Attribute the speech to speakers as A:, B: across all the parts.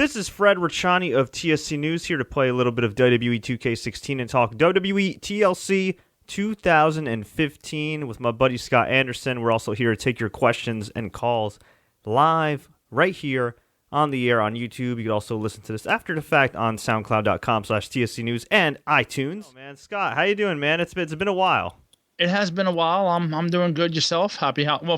A: This is Fred Richani of TSC News here to play a little bit of WWE 2K16 and talk WWE TLC 2015 with my buddy Scott Anderson. We're also here to take your questions and calls live right here on the air on YouTube. You can also listen to this after the fact on SoundCloud.com/TSC News and iTunes. Oh, man, Scott, how you doing, man? It's been a while.
B: It has been a while. I'm doing good. Yourself?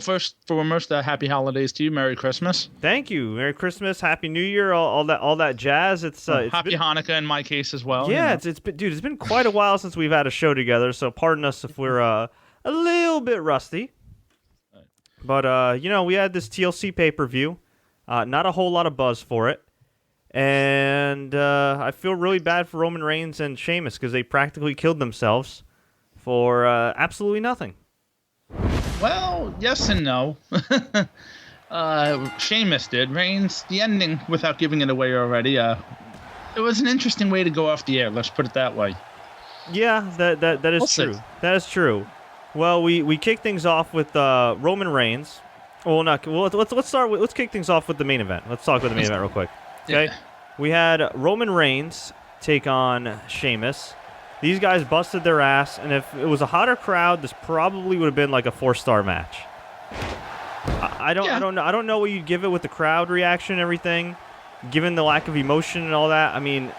B: First foremost, happy holidays to you. Merry Christmas.
A: Thank you. Merry Christmas. Happy New Year. All that jazz. It's
B: happy Hanukkah in my case as well.
A: Yeah, it's been quite a while since we've had a show together. So pardon us if we're a little bit rusty. But we had this TLC pay-per-view. Not a whole lot of buzz for it. And I feel really bad for Roman Reigns and Sheamus because they practically killed themselves for absolutely nothing.
B: Well, yes and no. Sheamus did. Reigns, the ending, without giving it away already, it was an interesting way to go off the air. Let's put it that way.
A: Yeah, that is true. That is true. Well, we kick things off with Roman Reigns. Let's kick things off with the main event. Let's talk about the main event real quick. Okay, yeah. We had Roman Reigns take on Sheamus. These guys busted their ass, and if it was a hotter crowd, this probably would have been like a 4-star match. I don't know what you'd give it with the crowd reaction and everything, given the lack of emotion and all that. I mean,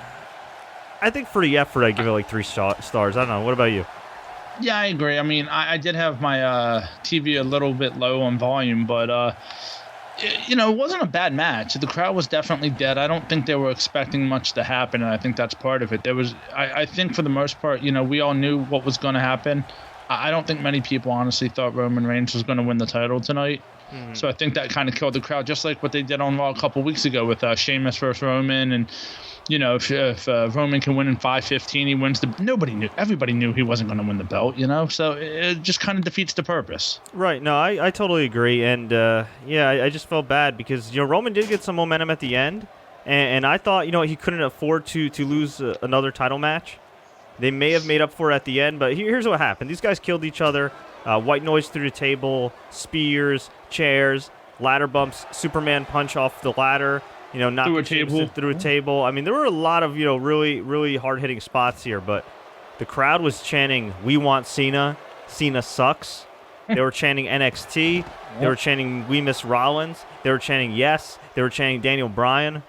A: I think for the effort, I'd give it like 3 stars. I don't know. What about you?
B: Yeah, I agree. I mean, I did have my TV a little bit low on volume, but it wasn't a bad match. The crowd was definitely dead. I don't think they were expecting much to happen, and I think that's part of it. I think for the most part, we all knew what was going to happen. I don't think many people honestly thought Roman Reigns was going to win the title tonight. Mm-hmm. So I think that kind of killed the crowd, just like what they did on Raw a couple weeks ago with Sheamus versus Roman, and if Roman can win in 5:15, he wins everybody knew he wasn't going to win the belt, so it just kind of defeats the purpose.
A: Right. No, I totally agree. And I just felt bad because, Roman did get some momentum at the end. And I thought, he couldn't afford to lose another title match. They may have made up for it at the end, but here's what happened. These guys killed each other. White noise through the table, spears, chairs, ladder bumps, Superman punch off the ladder. Not through a table. I mean, there were a lot of, really, really hard-hitting spots here, but the crowd was chanting, "We want Cena. Cena sucks." They were chanting NXT. They were chanting, "We miss Rollins." They were chanting, "Yes." They were chanting Daniel Bryan.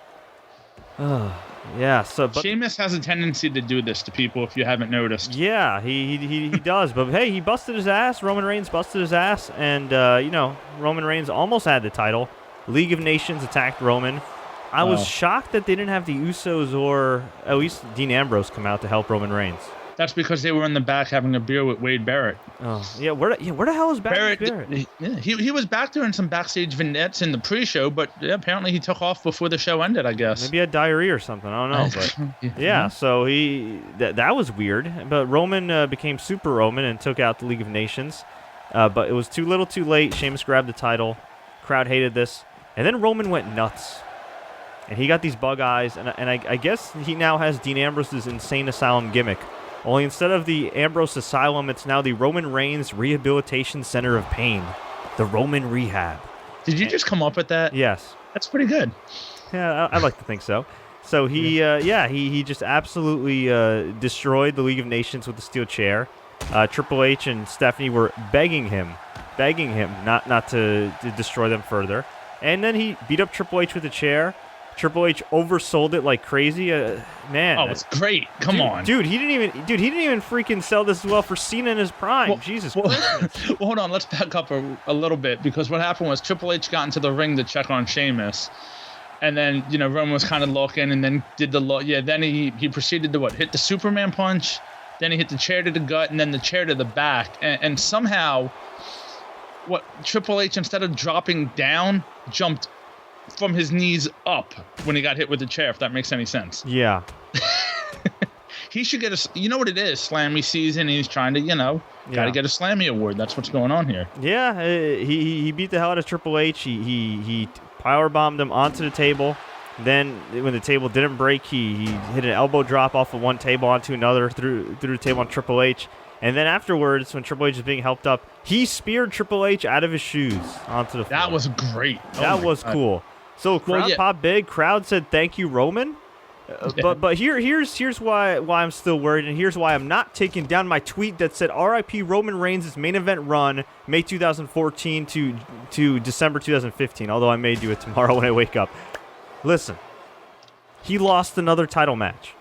A: Yeah. But
B: Sheamus has a tendency to do this to people, if you haven't noticed.
A: Yeah, he does. But, hey, he busted his ass. Roman Reigns busted his ass. And, Roman Reigns almost had the title. League of Nations attacked Roman. I was shocked that they didn't have the Usos or at least Dean Ambrose come out to help Roman Reigns.
B: That's because they were in the back having a beer with Wade Barrett.
A: Oh, yeah. Where the hell is Barrett?
B: He was back there in some backstage vignettes in the pre-show, but apparently he took off before the show ended, I guess.
A: Maybe he had diarrhea or something. I don't know. But yeah, so that was weird. But Roman became Super Roman and took out the League of Nations. But it was too little too late. Sheamus grabbed the title. Crowd hated this. And then Roman went nuts. And he got these bug eyes, and I guess he now has Dean Ambrose's Insane Asylum gimmick. Only instead of the Ambrose Asylum, it's now the Roman Reigns Rehabilitation Center of Pain. The Roman Rehab.
B: Did you just come up with that?
A: Yes.
B: That's pretty good.
A: Yeah, I'd like to think so. So he just absolutely destroyed the League of Nations with the steel chair. Triple H and Stephanie were begging him not to destroy them further. And then he beat up Triple H with a chair. Triple H oversold it like crazy, man.
B: Oh, it's great! Come on,
A: dude. He didn't even freaking sell this well for Cena in his prime.
B: Well,
A: Jesus Christ!
B: Well, hold on, let's back up a little bit because what happened was Triple H got into the ring to check on Sheamus, and then Roman was kind of looking, and then did the Then he proceeded to hit the Superman punch, then he hit the chair to the gut, and then the chair to the back, and somehow, Triple H instead of dropping down, jumped from his knees up when he got hit with the chair, if that makes any sense.
A: Yeah.
B: He should get what it is, Slammy season. He's trying to, got to get a Slammy award. That's what's going on here.
A: Yeah, he beat the hell out of Triple H. He powerbombed him onto the table. Then when the table didn't break, he hit an elbow drop off of one table onto another through the table on Triple H. And then afterwards, when Triple H was being helped up, he speared Triple H out of his shoes onto the floor.
B: That was great.
A: That was cool. So crowd popped big. Crowd said thank you, Roman. But here's why I'm still worried, and here's why I'm not taking down my tweet that said R.I.P. Roman Reigns' main event run, May 2014 to December 2015. Although I may do it tomorrow when I wake up. Listen, he lost another title match.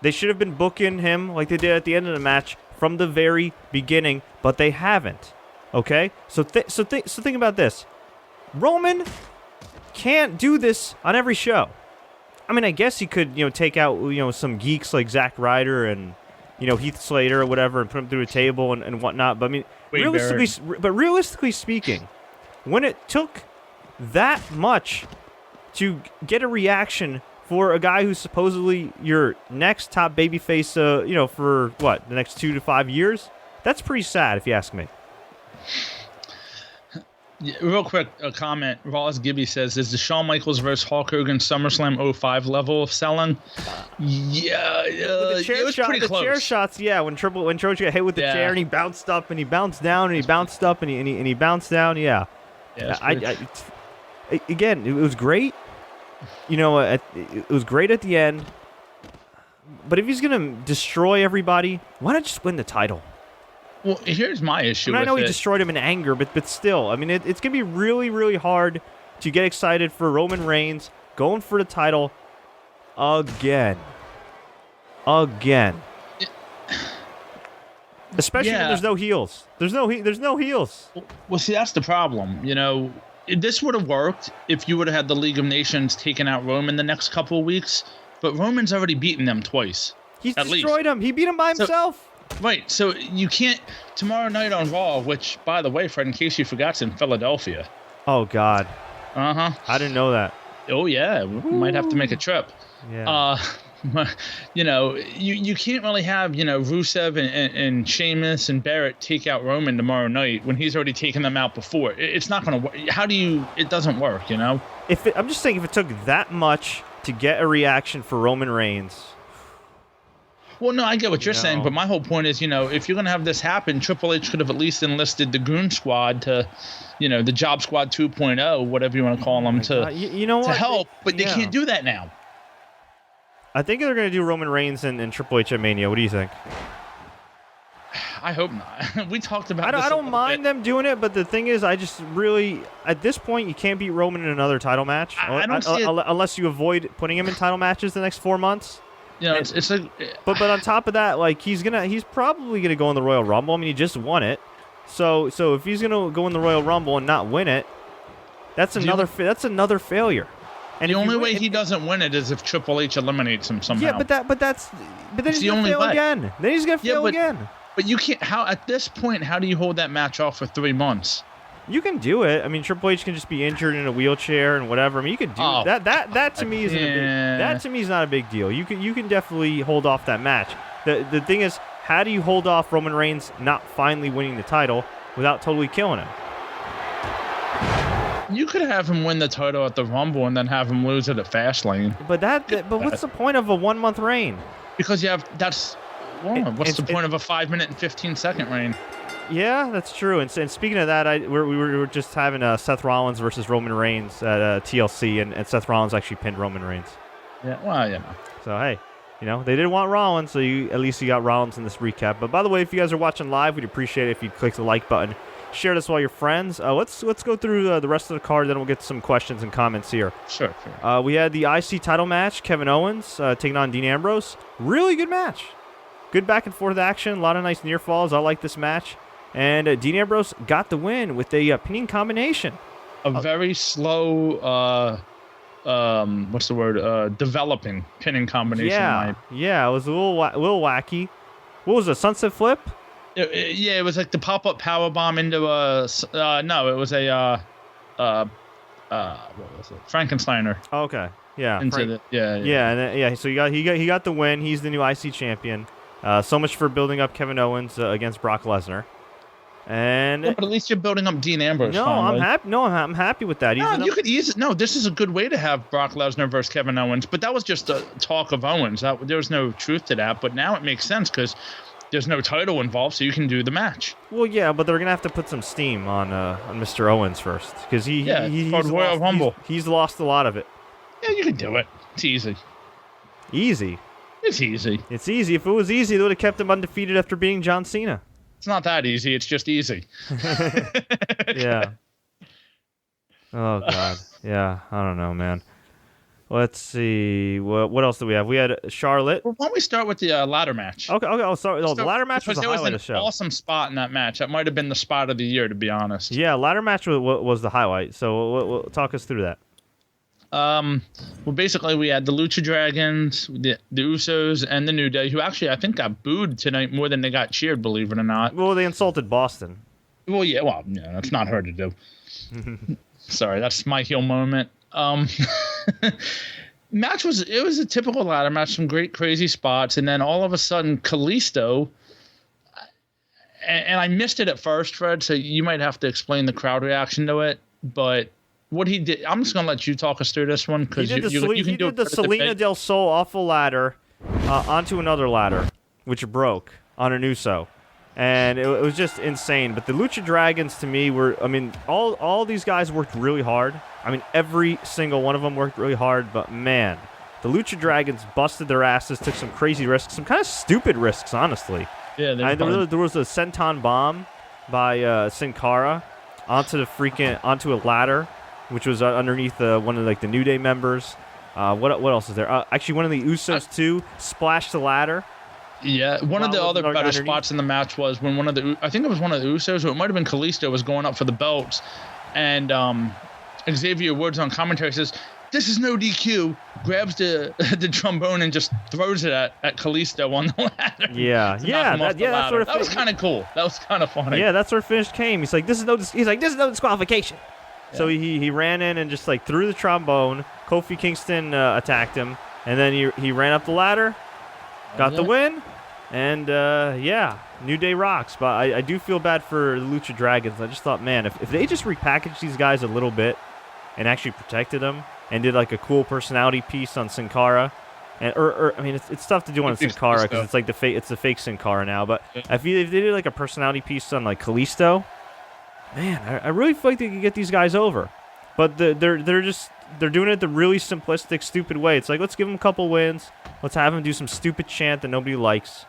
A: They should have been booking him like they did at the end of the match from the very beginning, but they haven't. Okay, so think about this. Roman can't do this on every show. I mean, I guess he could, take out, some geeks like Zack Ryder and, Heath Slater or whatever and put him through a table and whatnot. But I mean, realistically speaking, when it took that much to get a reaction for a guy who's supposedly your next top babyface, for what, the next 2 to 5 years, that's pretty sad if you ask me.
B: Yeah, real quick, a comment. Ross Gibby says, is the Shawn Michaels versus Hulk Hogan SummerSlam 05 level of selling? Yeah, it was pretty close.
A: The chair shots, yeah, when Triple H got hit with the chair and he bounced up and he bounced down and he bounced up and he bounced down, yeah. Again, it was great. It was great at the end. But if he's going to destroy everybody, why not just win the title?
B: Well, here's my issue.
A: I know he destroyed him in anger, but still, I mean, it's going to be really, really hard to get excited for Roman Reigns going for the title again. Especially when there's no heels. There's no heels.
B: Well, see, that's the problem. This would have worked if you would have had the League of Nations taking out Roman the next couple of weeks, but Roman's already beaten them twice.
A: He's destroyed him. He beat him by himself.
B: Right, so you can't tomorrow night on Raw, which, by the way, Fred, in case you forgot, it's in Philadelphia.
A: Oh God.
B: I
A: didn't know that.
B: Oh yeah, we might have to make a trip.
A: Yeah.
B: You can't really have Rusev and Sheamus and Barrett take out Roman tomorrow night when he's already taken them out before. It's not going to work. It doesn't work, I'm
A: just saying, if it took that much to get a reaction for Roman Reigns.
B: Well, no, I get what you're saying, but my whole point is, if you're going to have this happen, Triple H could have at least enlisted the Goon Squad to, the Job Squad 2.0, whatever you want to call them, to help, but they can't do that now.
A: I think they're going to do Roman Reigns and Triple H at Mania. What do you think?
B: I hope not. We talked about this.
A: I don't mind them doing it, but the thing is, I just really, at this point, you can't beat Roman in another title match. I don't see it. Unless you avoid putting him in title matches the next 4 months.
B: It's like,
A: but on top of that, like he's probably gonna go in the Royal Rumble. I mean, he just won it, so if he's gonna go in the Royal Rumble and not win it, that's another failure.
B: And the only way he doesn't win it is if Triple H eliminates him somehow.
A: Yeah, but then he's gonna fail again. Then he's gonna fail again.
B: But you can't. At this point, how do you hold that match off for 3 months?
A: You can do it. I mean, Triple H can just be injured in a wheelchair and whatever. I mean, you can do that. That to me isn't that to me is not a big deal. You can definitely hold off that match. The thing is, how do you hold off Roman Reigns not finally winning the title without totally killing him?
B: You could have him win the title at the Rumble and then have him lose at Fastlane.
A: But what's the point of a 1 month reign?
B: Because what's the point of a 5 minute and 15-second reign?
A: Yeah, that's true. And speaking of that, we were just having Seth Rollins versus Roman Reigns at TLC, and Seth Rollins actually pinned Roman Reigns.
B: Yeah, well,
A: So, hey, they didn't want Rollins, so at least you got Rollins in this recap. But by the way, if you guys are watching live, we'd appreciate it if you'd click the like button. Share this with all your friends. Let's go through the rest of the card, then we'll get to some questions and comments here.
B: Sure.
A: We had the IC title match, Kevin Owens taking on Dean Ambrose. Really good match. Good back and forth action, a lot of nice near falls. I like this match. And Dean Ambrose got the win with a pinning combination.
B: A very slow, what's the word? Developing pinning combination.
A: Yeah, it was a little wacky. What was it, sunset flip?
B: It was like the pop-up powerbomb into no, it was a, what was it? Frankensteiner.
A: Oh, okay, yeah. So he got the win. He's the new IC champion. So much for building up Kevin Owens against Brock Lesnar. And
B: but at least you're building up Dean Ambrose.
A: I'm happy with that.
B: You could easily. No, this is a good way to have Brock Lesnar versus Kevin Owens. But that was just a talk of Owens. There was no truth to that. But now it makes sense because there's no title involved, so you can do the match.
A: Well, yeah, but they're gonna have to put some steam on Mr. Owens first, because he's lost a lot of it.
B: Yeah, you can do it. It's easy.
A: Easy.
B: It's easy.
A: It's easy. If it was easy, they would have kept him undefeated after beating John Cena.
B: It's not that easy. It's just easy.
A: Yeah. Oh God. Yeah. I don't know, man. Let's see. What else do we have? We had Charlotte.
B: Well, why don't we start with the ladder match?
A: Okay. Oh, sorry. The ladder match was the highlight of the show.
B: There was an awesome spot in that match. That might have been the spot of the year, to be honest.
A: Yeah, ladder match was the highlight. So talk us through that.
B: Well, basically, we had the Lucha Dragons, the Usos, and the New Day, who actually, I think, got booed tonight more than they got cheered, believe it or not.
A: Well, they insulted Boston.
B: Well, yeah, that's not hard to do. Sorry, that's my heel moment. Match was a typical ladder match, some great crazy spots, and then all of a sudden Kalisto, and I missed it at first, Fred, so you might have to explain the crowd reaction to it, but what he did, I'm just gonna let you talk us through this one, because you can do the
A: Selena del Sol off a ladder onto another ladder, which broke on an Uso. And it was just insane. But the Lucha Dragons, to me, all these guys worked really hard. I mean, every single one of them worked really hard. But, man, the Lucha Dragons busted their asses, took some crazy risks, some kind of stupid risks, honestly.
B: Yeah,
A: there was a senton bomb by Sin Cara onto a ladder, which was underneath one of the New Day members. What else is there? Actually, one of the Usos, too, splashed the ladder.
B: Yeah, one of the other better spots in the match was when I think it was one of the Usos, or it might have been Kalisto, was going up for the belts, and Xavier Woods on commentary says, "This is no DQ," grabs the trombone and just throws it at Kalisto on the ladder.
A: Yeah,
B: that was kind of cool. That was kind of funny.
A: Yeah, that's where finish came. He's like, this is no disqualification. Yeah. So he ran in and just threw the trombone. Kofi Kingston attacked him, and then he ran up the ladder. Got the win, and New Day rocks. But I do feel bad for the Lucha Dragons. I just thought, man, if they just repackaged these guys a little bit and actually protected them and did a cool personality piece on Sin Cara, it's tough to do on Sin Cara because it's the fake Sin Cara now. But if they did a personality piece on Kalisto, man, I really feel like they could get these guys over. But they're doing it the really simplistic, stupid way. It's let's give them a couple wins. Let's have them do some stupid chant that nobody likes.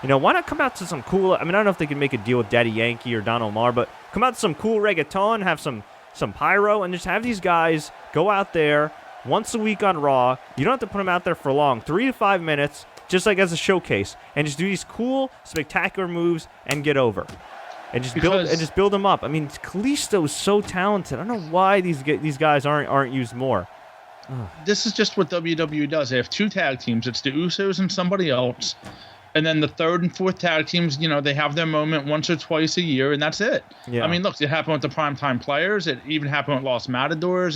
A: Why not come out to some cool... I don't know if they can make a deal with Daddy Yankee or Don Omar, but come out to some cool reggaeton, have some pyro, and just have these guys go out there once a week on Raw. You don't have to put them out there for long. 3 to 5 minutes, just as a showcase. And just do these cool, spectacular moves and get over. And just build them up. Kalisto is so talented. I don't know why these guys aren't used more.
B: This is just what WWE does. They have 2 tag teams. It's the Usos and somebody else. And then the 3rd and 4th tag teams, they have their moment once or twice a year, and that's it. Yeah. Look, it happened with the Primetime Players. It even happened with Los Matadors.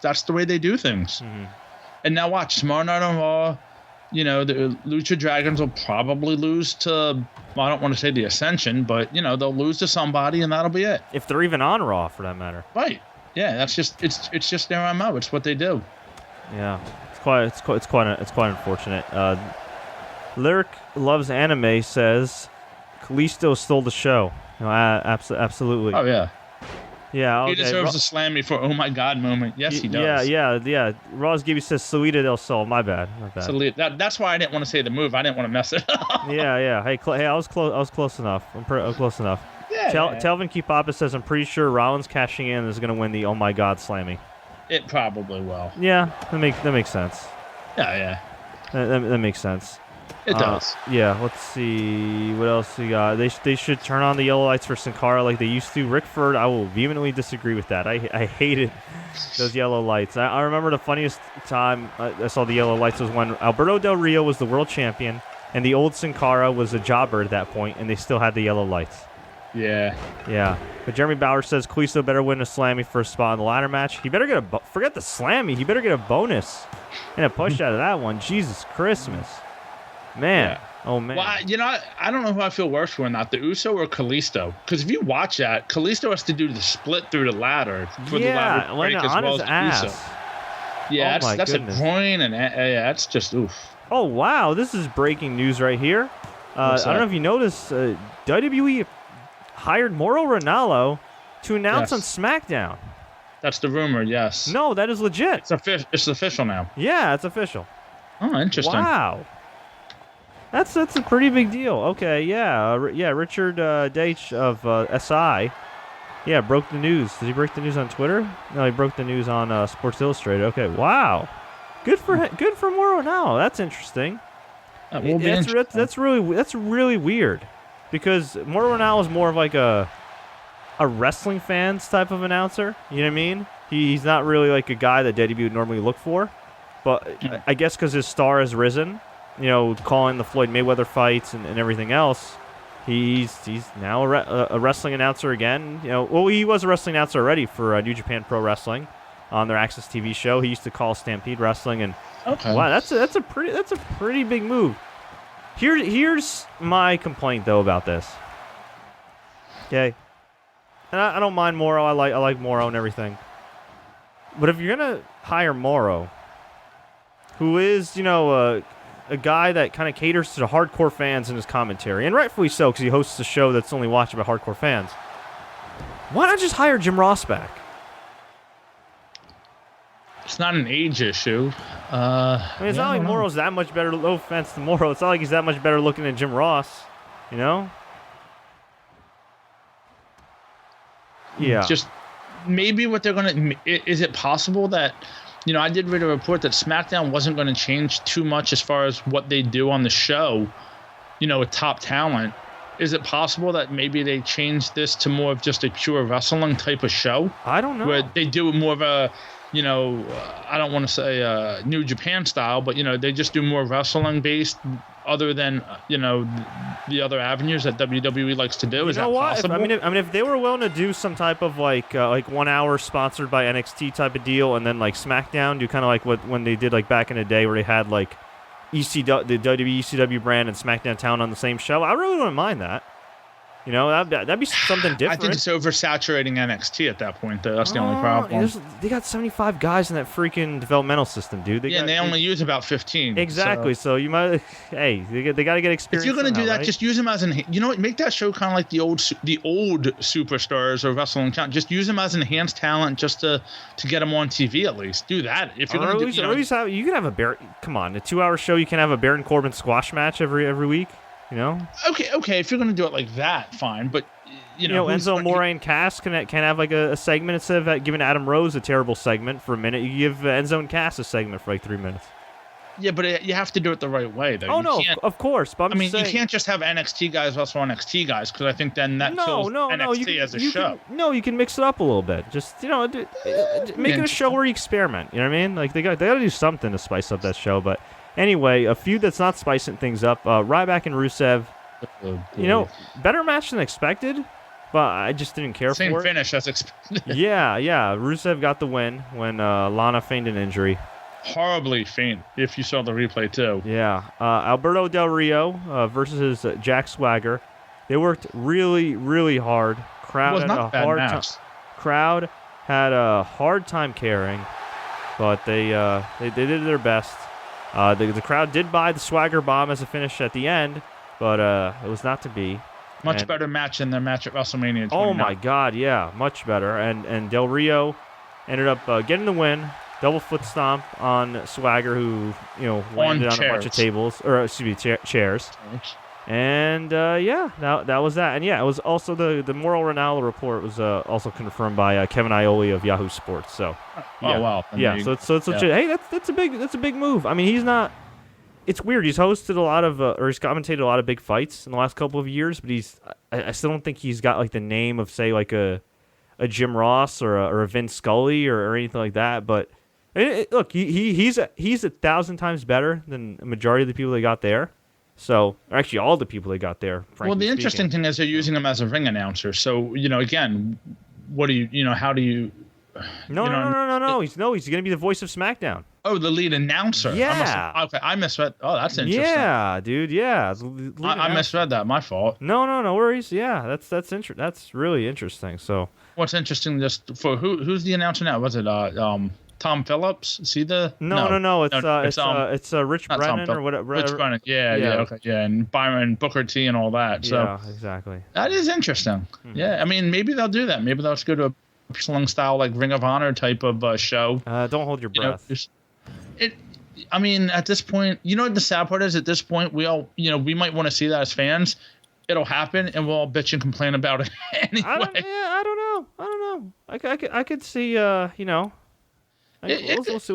B: That's the way they do things. Mm-hmm. And now watch, tomorrow night on Raw, the Lucha Dragons will probably lose to, I don't want to say the Ascension, but, they'll lose to somebody, and that'll be it.
A: If they're even on Raw, for that matter.
B: Right. Yeah, that's just it's just their MO. It's what they do.
A: Yeah, it's quite unfortunate. Lyric Loves Anime says Kalisto stole the show. Absolutely.
B: Oh yeah.
A: Yeah. Okay.
B: He deserves a slammy for oh my god moment. Yes, he does.
A: Yeah. Ross Gibby says Salida del Sol. My bad.
B: That's why I didn't want to say the move. I didn't want to mess it up.
A: Yeah. Hey, I was close enough. I'm close enough.
B: Yeah.
A: Telvin Kipapa says, I'm pretty sure Rollins cashing in is going to win the Oh My God Slammy.
B: It probably will.
A: Yeah, that makes sense.
B: Yeah.
A: That makes sense.
B: It does.
A: Yeah, let's see. What else we got? They should turn on the yellow lights for Sin Cara like they used to. Rickford, I will vehemently disagree with that. I hated those yellow lights. I remember the funniest time I saw the yellow lights was when Alberto Del Rio was the world champion, and the old Sin Cara was a jobber at that point, and they still had the yellow lights. Yeah. But Jeremy Bauer says Kalisto better win a slammy for a spot in the ladder match. He better get forget the slammy. He better get a bonus and a push out of that one. Jesus Christmas. Man. Yeah. Oh, man.
B: Well, I don't know who I feel worse for in that, the Uso or Kalisto. Because if you watch that, Kalisto has to do the split through the ladder for the ladder to break as well as the Uso. Yeah, that's a groin, and that's just oof.
A: Oh, wow. This is breaking news right here. I don't know if you noticed, WWE hired Mauro Ranallo to announce on SmackDown.
B: That's the rumor, yes.
A: No, that is legit.
B: It's official now.
A: Yeah, it's official.
B: Oh, interesting.
A: Wow. That's a pretty big deal. Okay, yeah. Richard Deitch of SI, broke the news. Did he break the news on Twitter? No, he broke the news on Sports Illustrated. Okay, wow. Good for Mauro Ranallo. That's interesting. That's really weird, because Mauro Ranallo is more of like a wrestling fans type of announcer. You know what I mean? He's not really like a guy that WWE would normally look for, but I guess because his star has risen, calling the Floyd Mayweather fights and everything else, he's now a wrestling announcer again. He was a wrestling announcer already for New Japan Pro Wrestling on their Access TV show. He used to call Stampede Wrestling, and wow, that's a pretty big move. Here's my complaint though about this. Okay. And I don't mind Mauro. I like Mauro and everything. But if you're gonna hire Mauro, who is a guy that kind of caters to the hardcore fans in his commentary, and rightfully so, because he hosts a show that's only watched by hardcore fans, why not just hire Jim Ross back?
B: It's not an age issue.
A: It's not like Mauro's that much better. No offense to Mauro, it's not like he's that much better looking than Jim Ross. Yeah.
B: Just maybe what they're going to... Is it possible that... I did read a report that SmackDown wasn't going to change too much as far as what they do on the show, with top talent. Is it possible that maybe they changed this to more of just a pure wrestling type of show?
A: I don't know.
B: Where they do more of a... I don't want to say New Japan style, but, they just do more wrestling-based other than, the other avenues that WWE likes to do. Is that possible?
A: If they were willing to do some type of like 1 hour sponsored by NXT type of deal, and then like SmackDown do kind of like when they did like back in the day where they had like the WWE ECW brand and SmackDown Town on the same show, I really wouldn't mind that. That'd be something different.
B: I think it's oversaturating NXT at that point, though. That's the only problem.
A: They got 75 guys in that freaking developmental system, dude.
B: And they only use about 15.
A: Exactly. So you might, they got to get experience.
B: If you're going to do that,
A: right?
B: Just use them as make that show kind of like the old superstars or wrestling talent. Just use them as enhanced talent, just to get them on TV at least. Do that if you're going to do.
A: You can have a Barrett. Come on, a 2 hour show. You can have a Baron Corbin squash match every week.
B: Okay. If you're going to do it like that, fine. But
A: Enzo Amore and Cass can have like a segment instead of giving Adam Rose a terrible segment for a minute. You give Enzo and Cass a segment for like 3 minutes.
B: Yeah, but you have to do it the right way, though.
A: Of course. But
B: you can't just have NXT guys wrestle NXT guys, because I think then that kills NXT as a show.
A: You can mix it up a little bit. Just make it a show where you experiment. You know what I mean? Like they got to do something to spice up that show, but. Anyway, a feud that's not spicing things up. Ryback and Rusev, better match than expected, but I just didn't care for it.
B: Same finish as expected.
A: Yeah. Rusev got the win when Lana feigned an injury.
B: Horribly faint, if you saw the replay, too.
A: Yeah. Alberto Del Rio versus Jack Swagger. They worked really, really hard. Crowd had a hard time carrying, but they did their best. The crowd did buy the Swagger bomb as a finish at the end, but it was not to be.
B: Much better match than their match at WrestleMania 29.
A: Oh my God, yeah, much better. And Del Rio ended up getting the win. Double foot stomp on Swagger, who landed on a bunch of tables, or excuse me, chairs. And that was that. And yeah, it was also the Mauro Ranallo report was also confirmed by Kevin Aioli of Yahoo Sports. So, yeah.
B: Oh wow,
A: so it's legit. Hey, that's a big move. I mean, he's not. It's weird. He's hosted a lot of or he's commentated a lot of big fights in the last couple of years, but I still don't think he's got like the name of say like a Jim Ross or a Vince Scully or anything like that. But look, he's 1,000 times better than a majority of the people they got there. So, actually, all the people they got there.
B: Well, the interesting thing is they're using him as a ring announcer. So, again, what do you, how do you?
A: No. He's going to be the voice of SmackDown.
B: Oh, the lead announcer.
A: Yeah.
B: I misread. Oh, that's interesting.
A: Yeah, dude. Yeah.
B: I misread that. My fault.
A: No worries. Yeah, that's really interesting. So.
B: What's interesting? Just for who's the announcer now? Was it Tom Phillips? Is he the
A: No. It's Rich Brennan or whatever.
B: Rich Brennan. Yeah. Okay. Yeah, and Byron Booker T and all that. So
A: yeah, exactly.
B: That is interesting. Mm-hmm. Yeah, I mean, maybe they'll do that. Maybe they'll just go to a wrestling style like Ring of Honor type of show.
A: Don't hold your breath.
B: I mean, at this point, you know what the sad part is? At this point, we all, we might want to see that as fans. It'll happen, and we'll all bitch and complain about it anyway.
A: I don't know. I could see, we'll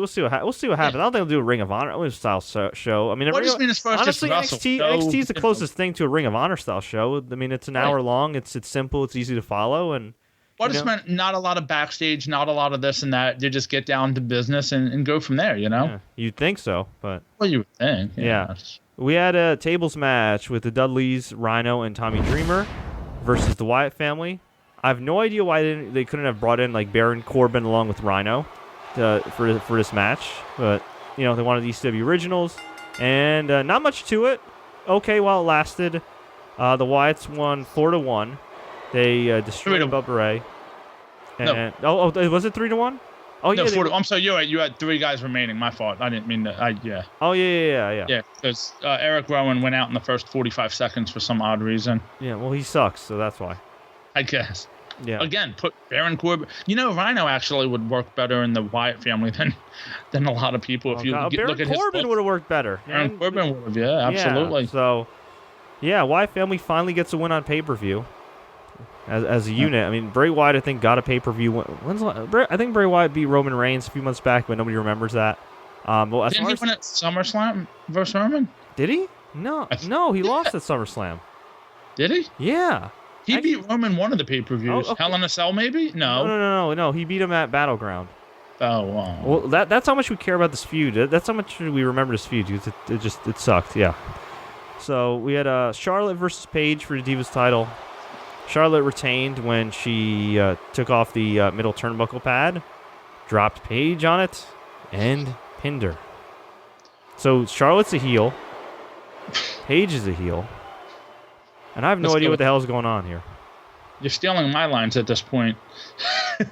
A: see what happens. I don't think they'll do a Ring of Honor style show. I mean, honestly, NXT is the closest thing to a Ring of Honor style show. I mean, it's an hour long. It's simple. It's easy to follow, and.
B: Well, I just meant not a lot of backstage, not a lot of this and that. They just get down to business and go from there,
A: Yeah, you'd think so, but...
B: Well, you would think.
A: Yeah. We had a tables match with the Dudleys, Rhyno, and Tommy Dreamer versus the Wyatt family. I have no idea why they couldn't have brought in, like, Baron Corbin along with Rhyno for this match. But, they wanted the ECW originals. And not much to it. Okay, while it lasted. The Wyatts won 4-1. They destroyed Bubba Ray. And, no. Was it 3-1? Oh
B: no,
A: yeah.
B: I'm sorry. You had 3 guys remaining. My fault. I didn't mean to. Yeah.
A: Oh yeah.
B: Yeah, because Erick Rowan went out in the first 45 seconds for some odd reason.
A: Yeah, well he sucks, so that's why.
B: I guess.
A: Yeah.
B: Again, put Baron Corbin. Rhyno actually would work better in the Wyatt family than a lot of people. If you look at his. Baron
A: Corbin would have worked better.
B: Baron Corbin would have. Yeah, absolutely.
A: Yeah, so, Wyatt family finally gets a win on pay-per-view. As a unit, I mean, Bray Wyatt, I think, got a pay-per-view. I think Bray Wyatt beat Roman Reigns a few months back, but nobody remembers that.
B: Didn't he win at SummerSlam versus Roman?
A: Did he? No, he lost at SummerSlam.
B: Did he?
A: Yeah.
B: He beat Roman one of the pay-per-views. Hell in a Cell, maybe?
A: No. He beat him at Battleground.
B: Oh, wow.
A: Well, that's how much we care about this feud. That's how much we remember this feud. It sucked, yeah. So we had Charlotte versus Paige for the Divas title. Charlotte retained when she took off the middle turnbuckle pad, dropped Paige on it, and pinned her. So Charlotte's a heel. Paige is a heel. And I have no idea what the hell is going on here.
B: You're stealing my lines at this point.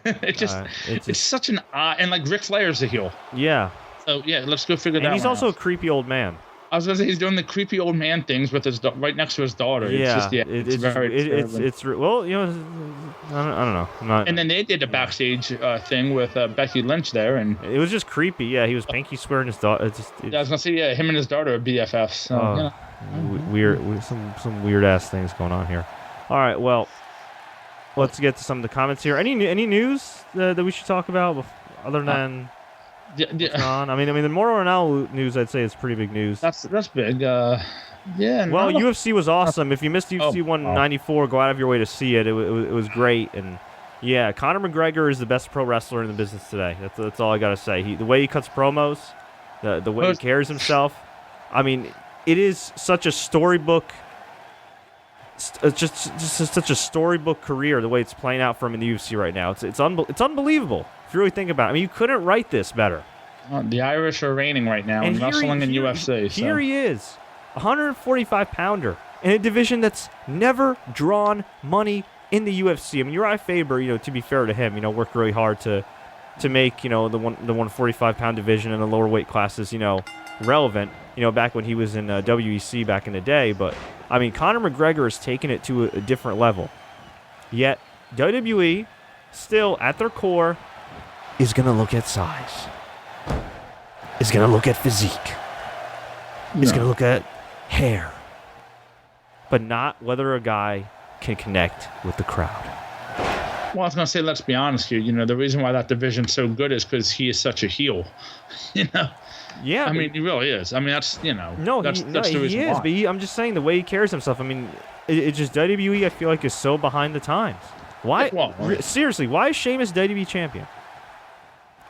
B: It's such an odd... And like Ric Flair's a heel.
A: Yeah.
B: So yeah, let's go figure that out.
A: And he's also a creepy old man.
B: I was gonna say he's doing the creepy old man things with his right next to his daughter.
A: Yeah,
B: it's
A: well, I don't know.
B: And then they did a backstage thing with Becky Lynch there, and
A: it was just creepy. Yeah, he was pinky swearing his daughter.
B: I was gonna say him and his daughter are BFFs. So,
A: weird, some weird ass things going on here. All right, well, let's get to some of the comments here. Any news that we should talk about other than? I mean, the Moro Ronaldo news, I'd say, is pretty big news.
B: That's big.
A: Well, UFC was awesome. If you missed UFC 194, go out of your way to see it. It was great, and yeah, Conor McGregor is the best pro wrestler in the business today. That's all I gotta say. The way he cuts promos, the way he carries himself. I mean, it is such a storybook. Just such a storybook career. The way it's playing out for him in the UFC right now, it's unbelievable. If you really think about it, I mean, you couldn't write this better.
B: The Irish are reigning right now in wrestling and UFC.
A: Here he is, 145-pounder in a division that's never drawn money in the UFC. I mean, Uriah Faber, to be fair to him, worked really hard to make the 145-pound division and the lower weight classes, relevant. Back when he was in WEC back in the day. But I mean, Conor McGregor has taken it to a different level. Yet WWE, still at their core, is going to look at size. Is going to look at physique. Is going to look at hair. But not whether a guy can connect with the crowd.
B: Well, I was going to say, let's be honest here. The reason why that division's so good is because he is such a heel.
A: Yeah.
B: I mean, he really is. I mean, that's,
A: No,
B: that's the reason
A: he is.
B: why.
A: But I'm just saying the way he carries himself. I mean, it's just WWE, I feel like, is so behind the times. Why? Seriously, why is Sheamus WWE champion?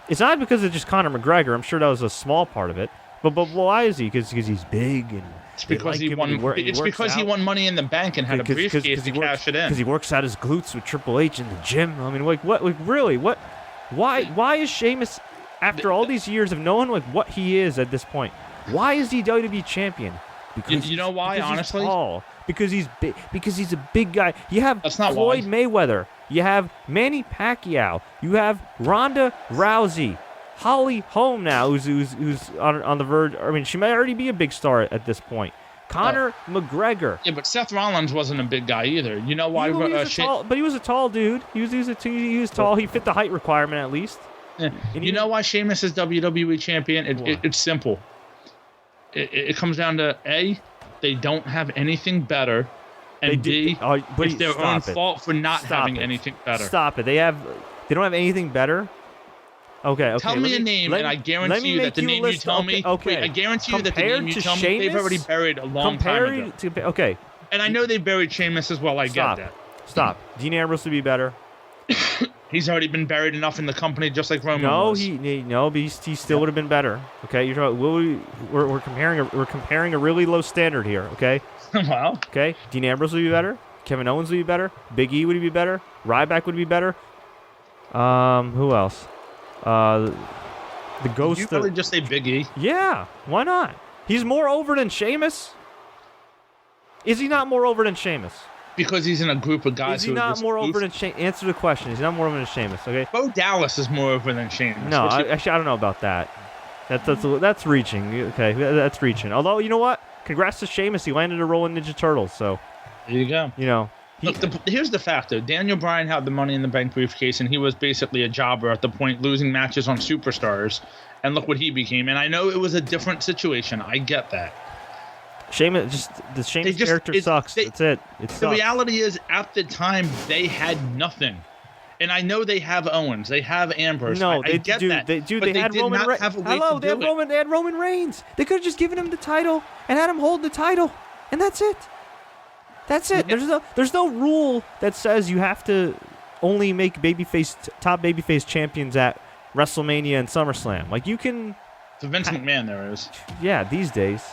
A: It's not because it's just Conor McGregor. I'm sure that was a small part of it. But why is he? Because he's big and
B: it's because he won. It's because he won Money in the Bank and had a briefcase to cash it in.
A: Because he works out his glutes with Triple H in the gym. I mean, really? What? Why is Sheamus, after all these years of knowing what he is at this point, why is he WWE champion? Because
B: you know why? Honestly,
A: he's tall. Because he's big. Because he's a big guy. You have Floyd Mayweather. You have Manny Pacquiao. You have Ronda Rousey. Holly Holm now, who's on the verge. I mean, she might already be a big star at this point. Conor McGregor.
B: Yeah, but Seth Rollins wasn't a big guy either. You know why?
A: But he was a tall dude. He was tall. He fit the height requirement at least.
B: Yeah. You know why Sheamus is WWE champion? It's simple. It comes down to A, they don't have anything better, and B, it's their own fault for not having anything better.
A: Stop it. They don't have anything better. Okay.
B: Tell me a name, and I guarantee you that the name you tell me. Okay. I guarantee you that the name you tell me, they've already buried a long time ago.
A: Okay.
B: And I know they buried Sheamus as well. I get that.
A: Stop. Dean Ambrose would be better.
B: He's already been buried enough in the company, just like Roman was.
A: But he still would have been better. Okay, you're talking. We're comparing a really low standard here. Okay.
B: Wow.
A: Okay. Dean Ambrose would be better. Kevin Owens would be better. Big E would be better. Ryback would be better. Who else? The Ghost.
B: You really just say Big E?
A: Yeah. Why not? He's more over than Sheamus. Is he not more over than Sheamus?
B: Because he's in a group of guys who are
A: Is he not more over than Sheamus? Answer the question. He's not more over than Sheamus, okay?
B: Bo Dallas is more over than Sheamus.
A: No, actually, I don't know about that. That's reaching. Okay, that's reaching. Although, you know what? Congrats to Sheamus. He landed a role in Ninja Turtles, so.
B: There you go.
A: You know.
B: Look, here's the fact, though. Daniel Bryan had the Money in the Bank briefcase, and he was basically a jobber at the point, losing matches on Superstars. And look what he became. And I know it was a different situation. I get that.
A: Sheamus, the Sheamus character sucks. That's it.
B: The reality is, at the time, they had nothing. And I know they have Owens, they have Ambrose.
A: No,
B: I get that.
A: They had Roman Reigns. Hello, they had Roman Reigns. They could have just given him the title and had him hold the title, and that's it. That's it. Yeah. There's no rule that says you have to only make top babyface champions at WrestleMania and SummerSlam. Like you can.
B: To Vince McMahon, there is.
A: Yeah, these days.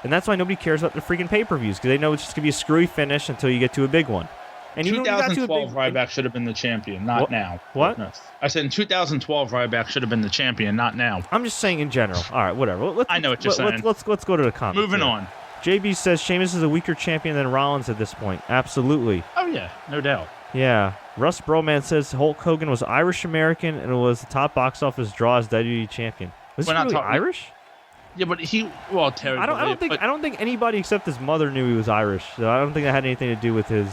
A: And that's why nobody cares about the freaking pay-per-views, because they know it's just going to be a screwy finish until you get to a big one. And
B: 2012, Ryback should have been the champion, not now.
A: What?
B: No. I said in 2012, Ryback should have been the champion, not now.
A: I'm just saying in general. All right, whatever.
B: I know what you're saying.
A: Let's go to the comments.
B: Moving on.
A: JB says Sheamus is a weaker champion than Rollins at this point. Absolutely.
B: Oh, yeah. No doubt.
A: Yeah. Russ Broman says Hulk Hogan was Irish-American and was the top box office draw as WWE champion. Was he really Irish?
B: Yeah, but Terry.
A: I don't think anybody except his mother knew he was Irish. So I don't think that had anything to do with his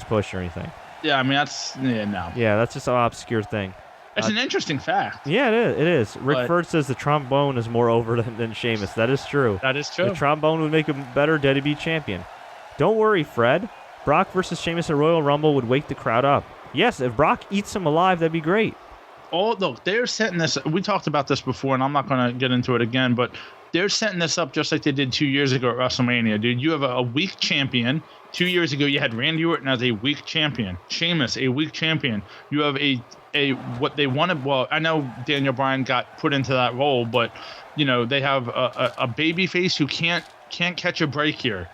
A: push or anything.
B: Yeah, I mean no.
A: Yeah, that's just an obscure thing.
B: It's an interesting fact.
A: Yeah, it is. Rick Ford says the trombone is more over than Sheamus. That is true.
B: That is true.
A: The trombone would make him better WWE champion. Don't worry, Fred. Brock versus Sheamus at Royal Rumble would wake the crowd up. Yes, if Brock eats him alive, that'd be great.
B: Oh, look, they're setting this. We talked about this before, and I'm not going to get into it again, but they're setting this up just like they did 2 years ago at WrestleMania, dude. You have a weak champion. 2 years ago, you had Randy Orton as a weak champion. Sheamus, a weak champion. You have a what they wanted. Well, I know Daniel Bryan got put into that role, but they have a baby face who can't catch a break here.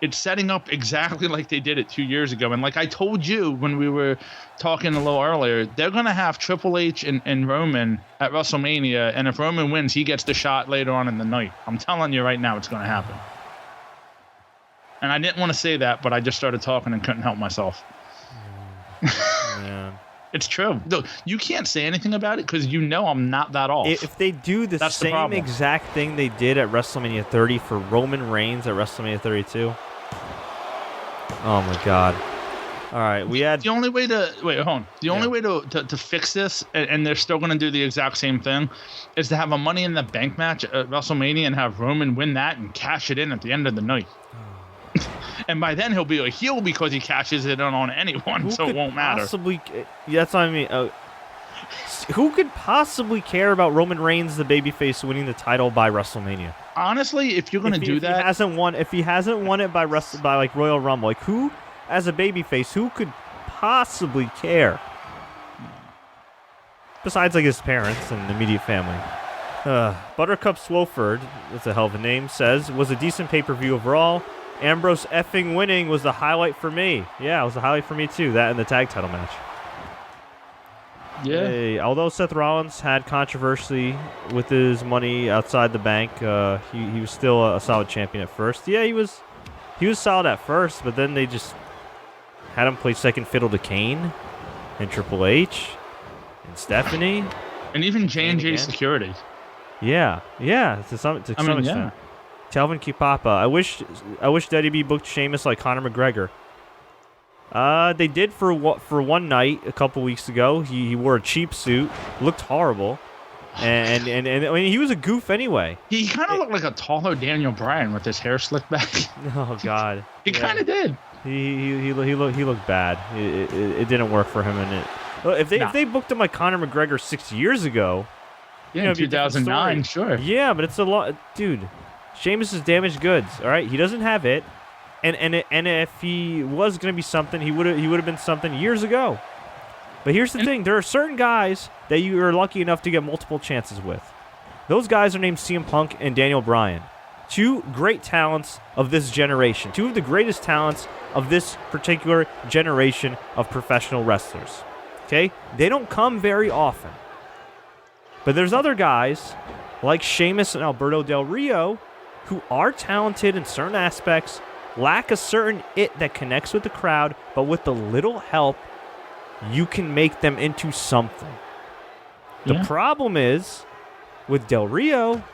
B: It's setting up exactly like they did it 2 years ago. And like I told you when we were talking a little earlier, they're going to have Triple H and Roman at WrestleMania. And if Roman wins, he gets the shot later on in the night. I'm telling you right now, it's going to happen. And I didn't want to say that, but I just started talking and couldn't help myself.
A: Man.
B: It's true. Look, you can't say anything about it because I'm not that off.
A: If they do the same exact thing they did at WrestleMania 30 for Roman Reigns at WrestleMania 32... Oh my God! All right, we had
B: the only way to wait. Hold on. The only way to fix this, and they're still going to do the exact same thing, is to have a Money in the Bank match at WrestleMania and have Roman win that and cash it in at the end of the night. And by then he'll be a heel because he cashes it in on anyone, so it won't matter.
A: That's what I mean. Who could possibly care about Roman Reigns, the babyface, winning the title by WrestleMania?
B: Honestly, if you're going to do that,
A: if he hasn't won it by like Royal Rumble, like who, as a babyface, who could possibly care? Besides, like his parents and immediate family. Buttercup Swofford, that's a hell of a name, says was a decent pay-per-view overall. Ambrose effing winning was the highlight for me. Yeah, it was the highlight for me too. That and the tag title match.
B: Yeah.
A: Hey, although Seth Rollins had controversy with his money outside the bank, he was still a solid champion at first. Yeah, he was solid at first, but then they just had him play second fiddle to Kane and Triple H. and Stephanie.
B: And even J&J Security.
A: Yeah, to some extent.
B: Yeah.
A: Telvin Kipapa. I wish WWE booked Sheamus like Conor McGregor. They did for one night a couple weeks ago. He wore a cheap suit, looked horrible, and I mean he was a goof anyway.
B: He kind of looked like a taller Daniel Bryan with his hair slicked back.
A: Oh God,
B: he kind of did.
A: He looked bad. It didn't work for him, and if they booked him like Conor McGregor 6 years ago.
B: Yeah, in 2009, sure.
A: Yeah, but it's a lot, dude. Sheamus is damaged goods. All right, he doesn't have it, and if he was gonna be something, he would have been something years ago. But here's the thing: there are certain guys that you are lucky enough to get multiple chances with. Those guys are named CM Punk and Daniel Bryan, two great talents of this generation, two of the greatest talents of this particular generation of professional wrestlers. Okay, they don't come very often. But there's other guys, like Sheamus and Alberto Del Rio, who are talented in certain aspects, lack a certain it that connects with the crowd, but with a little help, you can make them into something. The problem is, with Del Rio,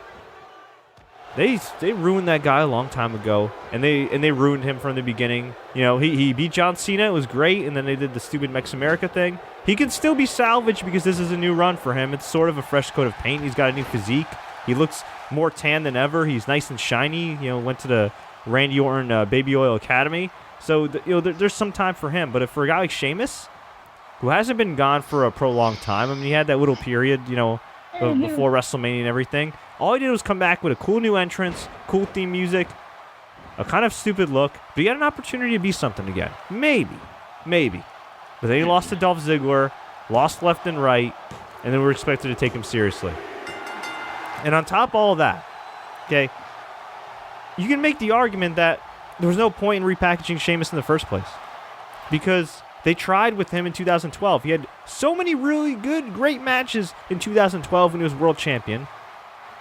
A: they ruined that guy a long time ago, and they ruined him from the beginning. You know, he beat John Cena, it was great, and then they did the stupid Mex America thing. He can still be salvaged because this is a new run for him. It's sort of a fresh coat of paint. He's got a new physique. He looks more tan than ever. He's nice and shiny. You know, went to the Randy Orton Baby Oil Academy. So there's some time for him. But if for a guy like Sheamus, who hasn't been gone for a prolonged time, I mean, he had that little period, you know, before WrestleMania and everything. All he did was come back with a cool new entrance, cool theme music, a kind of stupid look, but he had an opportunity to be something again. Maybe. But then he lost to Dolph Ziggler, lost left and right, and then we're expected to take him seriously. And on top of all of that, okay, you can make the argument that there was no point in repackaging Sheamus in the first place. Because they tried with him in 2012. He had so many really good, great matches in 2012 when he was world champion.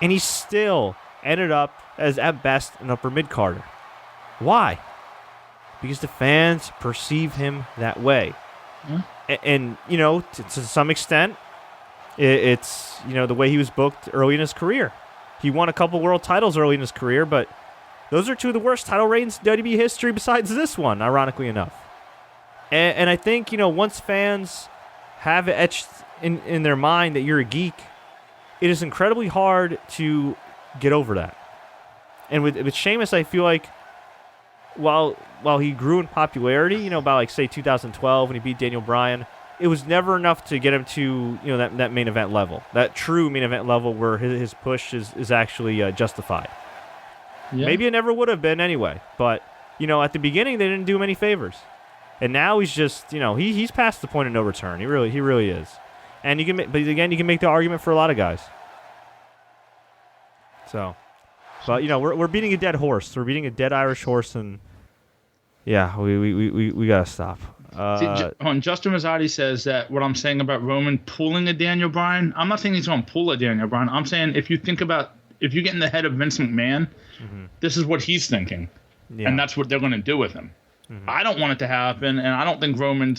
A: And he still ended up as, at best, an upper mid-carder. Why? Because the fans perceive him that way. And you know, to some extent, it's, you know, the way he was booked early in his career. He won a couple world titles early in his career, but those are two of the worst title reigns in WWE history besides this one, ironically enough. And I think, you know, once fans have it etched in their mind that you're a geek, it is incredibly hard to get over that. And with Sheamus, I feel like while he grew in popularity, you know, by like say 2012 when he beat Daniel Bryan, it was never enough to get him to, you know, that main event level, that true main event level where his push is actually justified. Yeah. Maybe it never would have been anyway, but you know, at the beginning they didn't do him any favors, and now he's just, you know, he's past the point of no return. He really is. And you can, but again, you can make the argument for a lot of guys. So, but you know, we're beating a dead horse. We're beating a dead Irish horse, and yeah, we gotta stop.
B: Justin Rosati says that what I'm saying about Roman pulling a Daniel Bryan, I'm not saying he's going to pull a Daniel Bryan. I'm saying if you get in the head of Vince McMahon, this is what he's thinking, and that's what they're going to do with him. I don't want it to happen, and I don't think Roman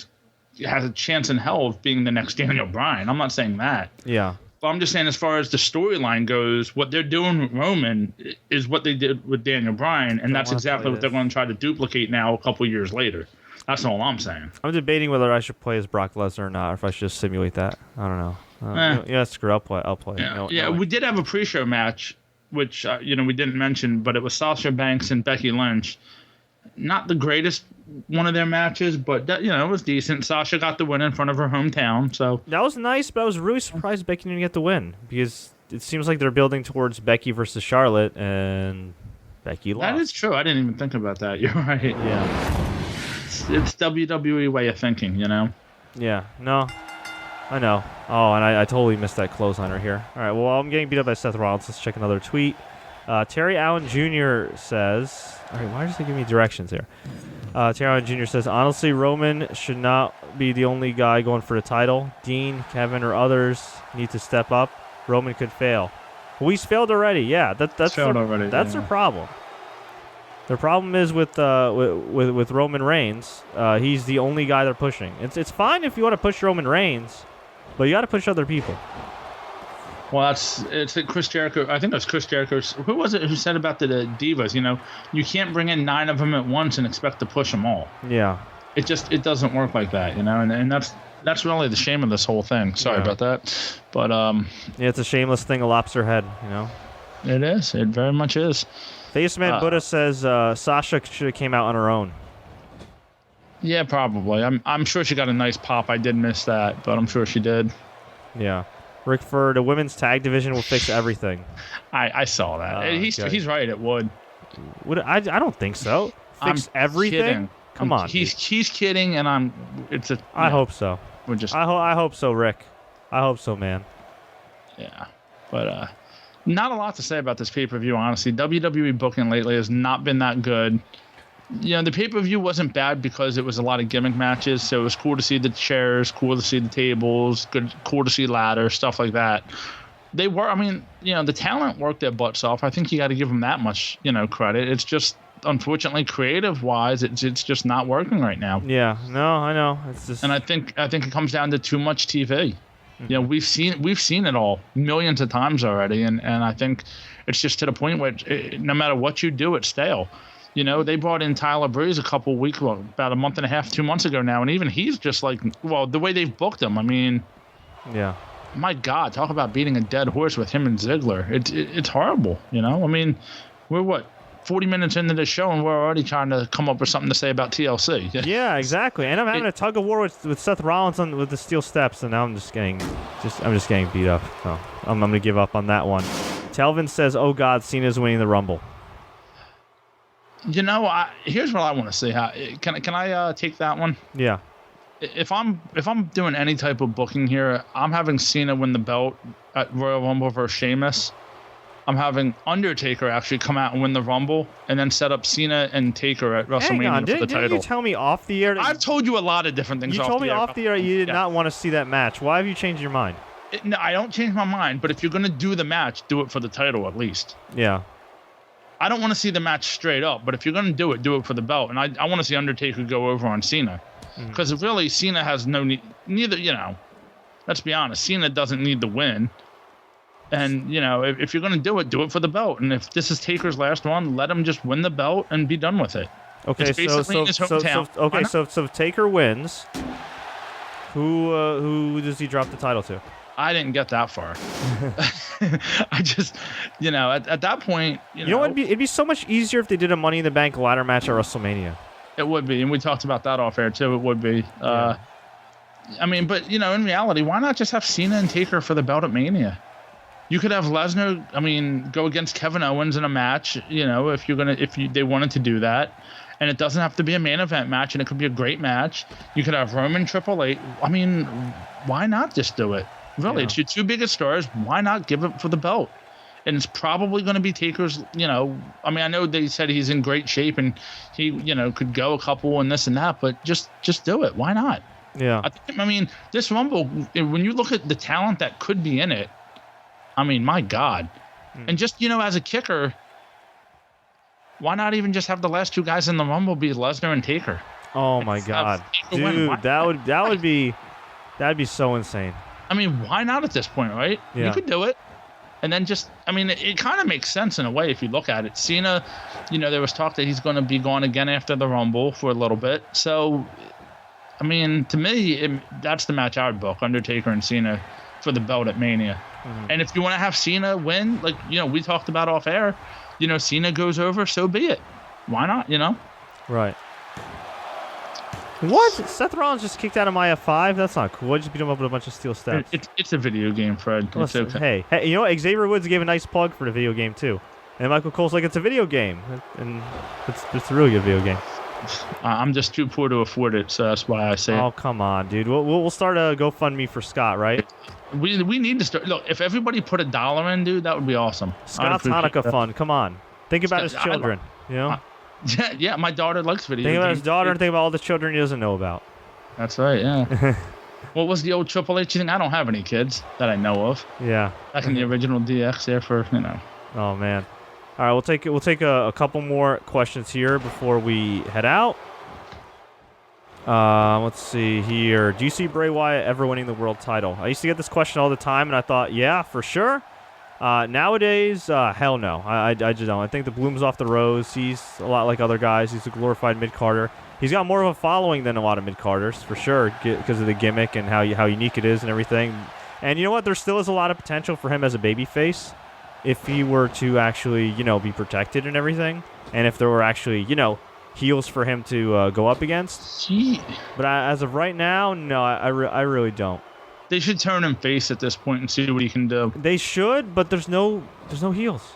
B: has a chance in hell of being the next Daniel Bryan. I'm not saying that.
A: Yeah.
B: But I'm just saying, as far as the storyline goes, what they're doing with Roman is what they did with Daniel Bryan, and that's exactly what they're going to try to duplicate now a couple years later. That's all I'm saying.
A: I'm debating whether I should play as Brock Lesnar or not, or if I should just simulate that. I don't know. Yeah, screw up. I'll play.
B: Yeah, we did have a pre-show match, which we didn't mention, but it was Sasha Banks and Becky Lynch. Not the greatest one of their matches, but it was decent. Sasha got the win in front of her hometown, so
A: that was nice. But I was really surprised Becky didn't get the win, because it seems like they're building towards Becky versus Charlotte, and Becky lost.
B: That is true. I didn't even think about that. You're right.
A: Yeah.
B: It's WWE way of thinking, you know?
A: Yeah, no, I know. Oh, and I totally missed that clothesline right here. All right, well, I'm getting beat up by Seth Rollins. Let's check another tweet. Terry Allen Jr. says, all right, why does he give me directions here? Terry Allen Jr. says, honestly, Roman should not be the only guy going for the title. Dean, Kevin, or others need to step up. Roman could fail. Well, he's failed already. Yeah, that's their problem. Their problem is with Roman Reigns. He's the only guy they're pushing. It's fine if you want to push Roman Reigns, But you got to push other people.
B: Well, it's Chris Jericho. I think it was Chris Jericho. Who was it who said about the divas? You know, you can't bring in 9 of them at once and expect to push them all.
A: Yeah.
B: It doesn't work like that, you know, and that's really the shame of this whole thing. Sorry about that, but
A: yeah, it's a shameless thing, a lobster head, you know.
B: It is. It very much is.
A: Faceman Buddha says Sasha should have came out on her own.
B: Yeah, probably. I'm sure she got a nice pop. I did miss that, but I'm sure she did.
A: Yeah. Rick Fur, the women's tag division will fix everything.
B: I saw that. He's right. It would.
A: I don't think so. Fix everything?
B: Kidding.
A: Come on.
B: He's kidding, and
A: I hope so.
B: We're just.
A: I hope so, Rick. I hope so, man.
B: Yeah, but not a lot to say about this pay-per-view, honestly. WWE booking lately has not been that good. You know, the pay-per-view wasn't bad because it was a lot of gimmick matches, so it was cool to see the chairs, cool to see the tables, cool to see ladders, stuff like that. They were, I mean, you know, the talent worked their butts off. I think you got to give them that much, you know, credit. It's just, unfortunately, creative-wise, it's just not working right now.
A: Yeah, no, I know. It's just,
B: and I think it comes down to too much TV. Mm-hmm. You know, we've seen it all millions of times already, and I think it's just to the point where no matter what you do, it's stale. You know, they brought in Tyler Breeze about a month and a half, 2 months ago now, and even he's just like, well, the way they've booked him, I mean,
A: yeah,
B: my God, talk about beating a dead horse with him and Ziggler. It's horrible, you know? I mean, we're 40 minutes into the show, and we're already trying to come up with something to say about TLC.
A: Yeah, exactly. And I'm having a tug of war with Seth Rollins with the steel steps, and now I'm just getting beat up. So I'm gonna give up on that one. Telvin says, "Oh God, Cena's winning the Rumble."
B: You know, here's what I want to see. Can I take that one?
A: Yeah.
B: If I'm doing any type of booking here, I'm having Cena win the belt at Royal Rumble versus Sheamus. I'm having Undertaker actually come out and win the Rumble, and then set up Cena and Taker at WrestleMania for the title.
A: Didn't you tell me off the air?
B: I've told you a lot of different things.
A: You told me off the air you did not want to see that match. Why have you changed your mind?
B: No, I don't change my mind. But if you're gonna do the match, do it for the title at least.
A: Yeah.
B: I don't want to see the match straight up, but if you're going to do it for the belt. And I want to see Undertaker go over on Cena. Because really, Cena has no need. Neither, you know, let's be honest, Cena doesn't need the win. And, you know, if you're going to do it for the belt. And if this is Taker's last one, let him just win the belt and be done with it.
A: Okay, so if Taker wins, who does he drop the title to?
B: I didn't get that far. I just, you know, at that point, you know
A: it'd be so much easier if they did a Money in the Bank ladder match at WrestleMania.
B: It would be, and we talked about that off air too. It would be. I mean, but you know, in reality, why not just have Cena and Taker for the belt at Mania? You could have Lesnar, I mean, go against Kevin Owens in a match. You know, if they wanted to do that, and it doesn't have to be a main event match, and it could be a great match. You could have Roman Triple H. I mean, why not just do it? Really, It's your 2 biggest stars. Why not give it for the belt? And it's probably going to be Taker's, you know, I mean, I know they said he's in great shape and he, you know, could go a couple and this and that, but just do it. Why not?
A: Yeah.
B: I mean, this Rumble, when you look at the talent that could be in it, I mean, my God. And just, you know, as a kicker, why not even just have the last 2 guys in the Rumble be Lesnar and Taker?
A: Oh, my God. Dude, that'd be so insane.
B: I mean, why not at this point, right?
A: Yeah.
B: You could do it. And then just, I mean, it kind of makes sense in a way if you look at it. Cena, you know, there was talk that he's going to be gone again after the Rumble for a little bit. So, I mean, to me, that's the match I would book, Undertaker and Cena for the belt at Mania. And if you want to have Cena win, like, you know, we talked about off air, you know, Cena goes over, so be it. Why not, you know?
A: Right. What? Seth Rollins just kicked out of my F5? That's not cool. I just beat him up with a bunch of steel steps.
B: It's a video game, Fred.
A: Listen,
B: it's okay.
A: Hey, you know what? Xavier Woods gave a nice plug for the video game, too. And Michael Cole's like, it's a video game. And it's a really good video game.
B: I'm just too poor to afford it, so that's why I say it.
A: Oh, come on, dude. We'll start a GoFundMe for Scott, right?
B: We need to start. Look, if everybody put $1 in, dude, that would be awesome.
A: Scott's Hanukkah fund. Come on. Think about his children, you know?
B: Yeah, my daughter likes video games.
A: Think about his daughter and think about all the children he doesn't know about.
B: That's right, yeah. What was the old Triple H thing? I don't have any kids that I know of.
A: Yeah.
B: Back in the original DX there for, you know.
A: Oh, man. All right, we'll take a couple more questions here before we head out. Let's see here. Do you see Bray Wyatt ever winning the world title? I used to get this question all the time, and I thought, yeah, for sure. Nowadays, hell no. I just don't. I think the bloom's off the rose. He's a lot like other guys. He's a glorified mid-carder. He's got more of a following than a lot of mid-carders, for sure, because of the gimmick and how unique it is and everything. And you know what? There still is a lot of potential for him as a babyface if he were to actually, be protected and everything. And if there were actually, heels for him to go up against.
B: Gee.
A: But as of right now, no, I really don't.
B: They should turn him face at this point and see what he can do.
A: They should, but there's no heels.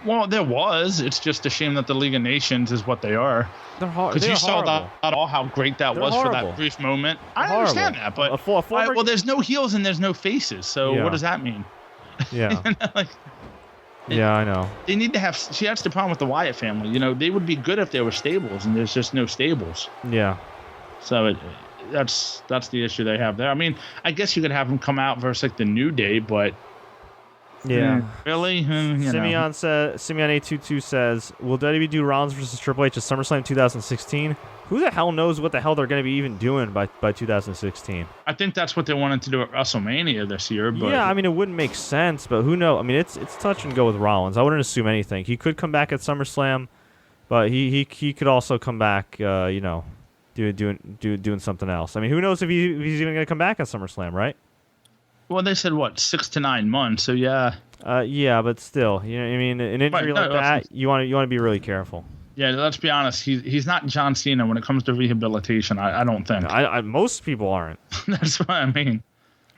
B: Well, there was. It's just a shame that the League of Nations is what they are.
A: They're horrible.
B: Because you saw that at all how great that was for that brief moment. I understand that, but well, there's no heels and there's no faces. So what does that mean?
A: Yeah. Yeah, I know.
B: They need to have. See, that's the problem with the Wyatt family. They would be good if there were stables, and there's just no stables.
A: Yeah.
B: So that's the issue they have there. I mean, I guess you could have them come out versus like the New Day, but
A: yeah,
B: really.
A: Simeon A22 says, "Will WWE do Rollins versus Triple H at SummerSlam 2016?" Who the hell knows what the hell they're going to be even doing by 2016?
B: I think that's what they wanted to do at WrestleMania this year. But
A: yeah, I mean, it wouldn't make sense, but who knows? I mean, it's touch and go with Rollins. I wouldn't assume anything. He could come back at SummerSlam, but he could also come back, doing something else. I mean, who knows if he's even going to come back at SummerSlam, right?
B: Well, they said, 6 to 9 months, so yeah.
A: Yeah, but still, I mean, an injury like that, you want to be really careful.
B: Yeah, let's be honest. He's not John Cena when it comes to rehabilitation. I don't think.
A: Most people aren't.
B: That's what I mean.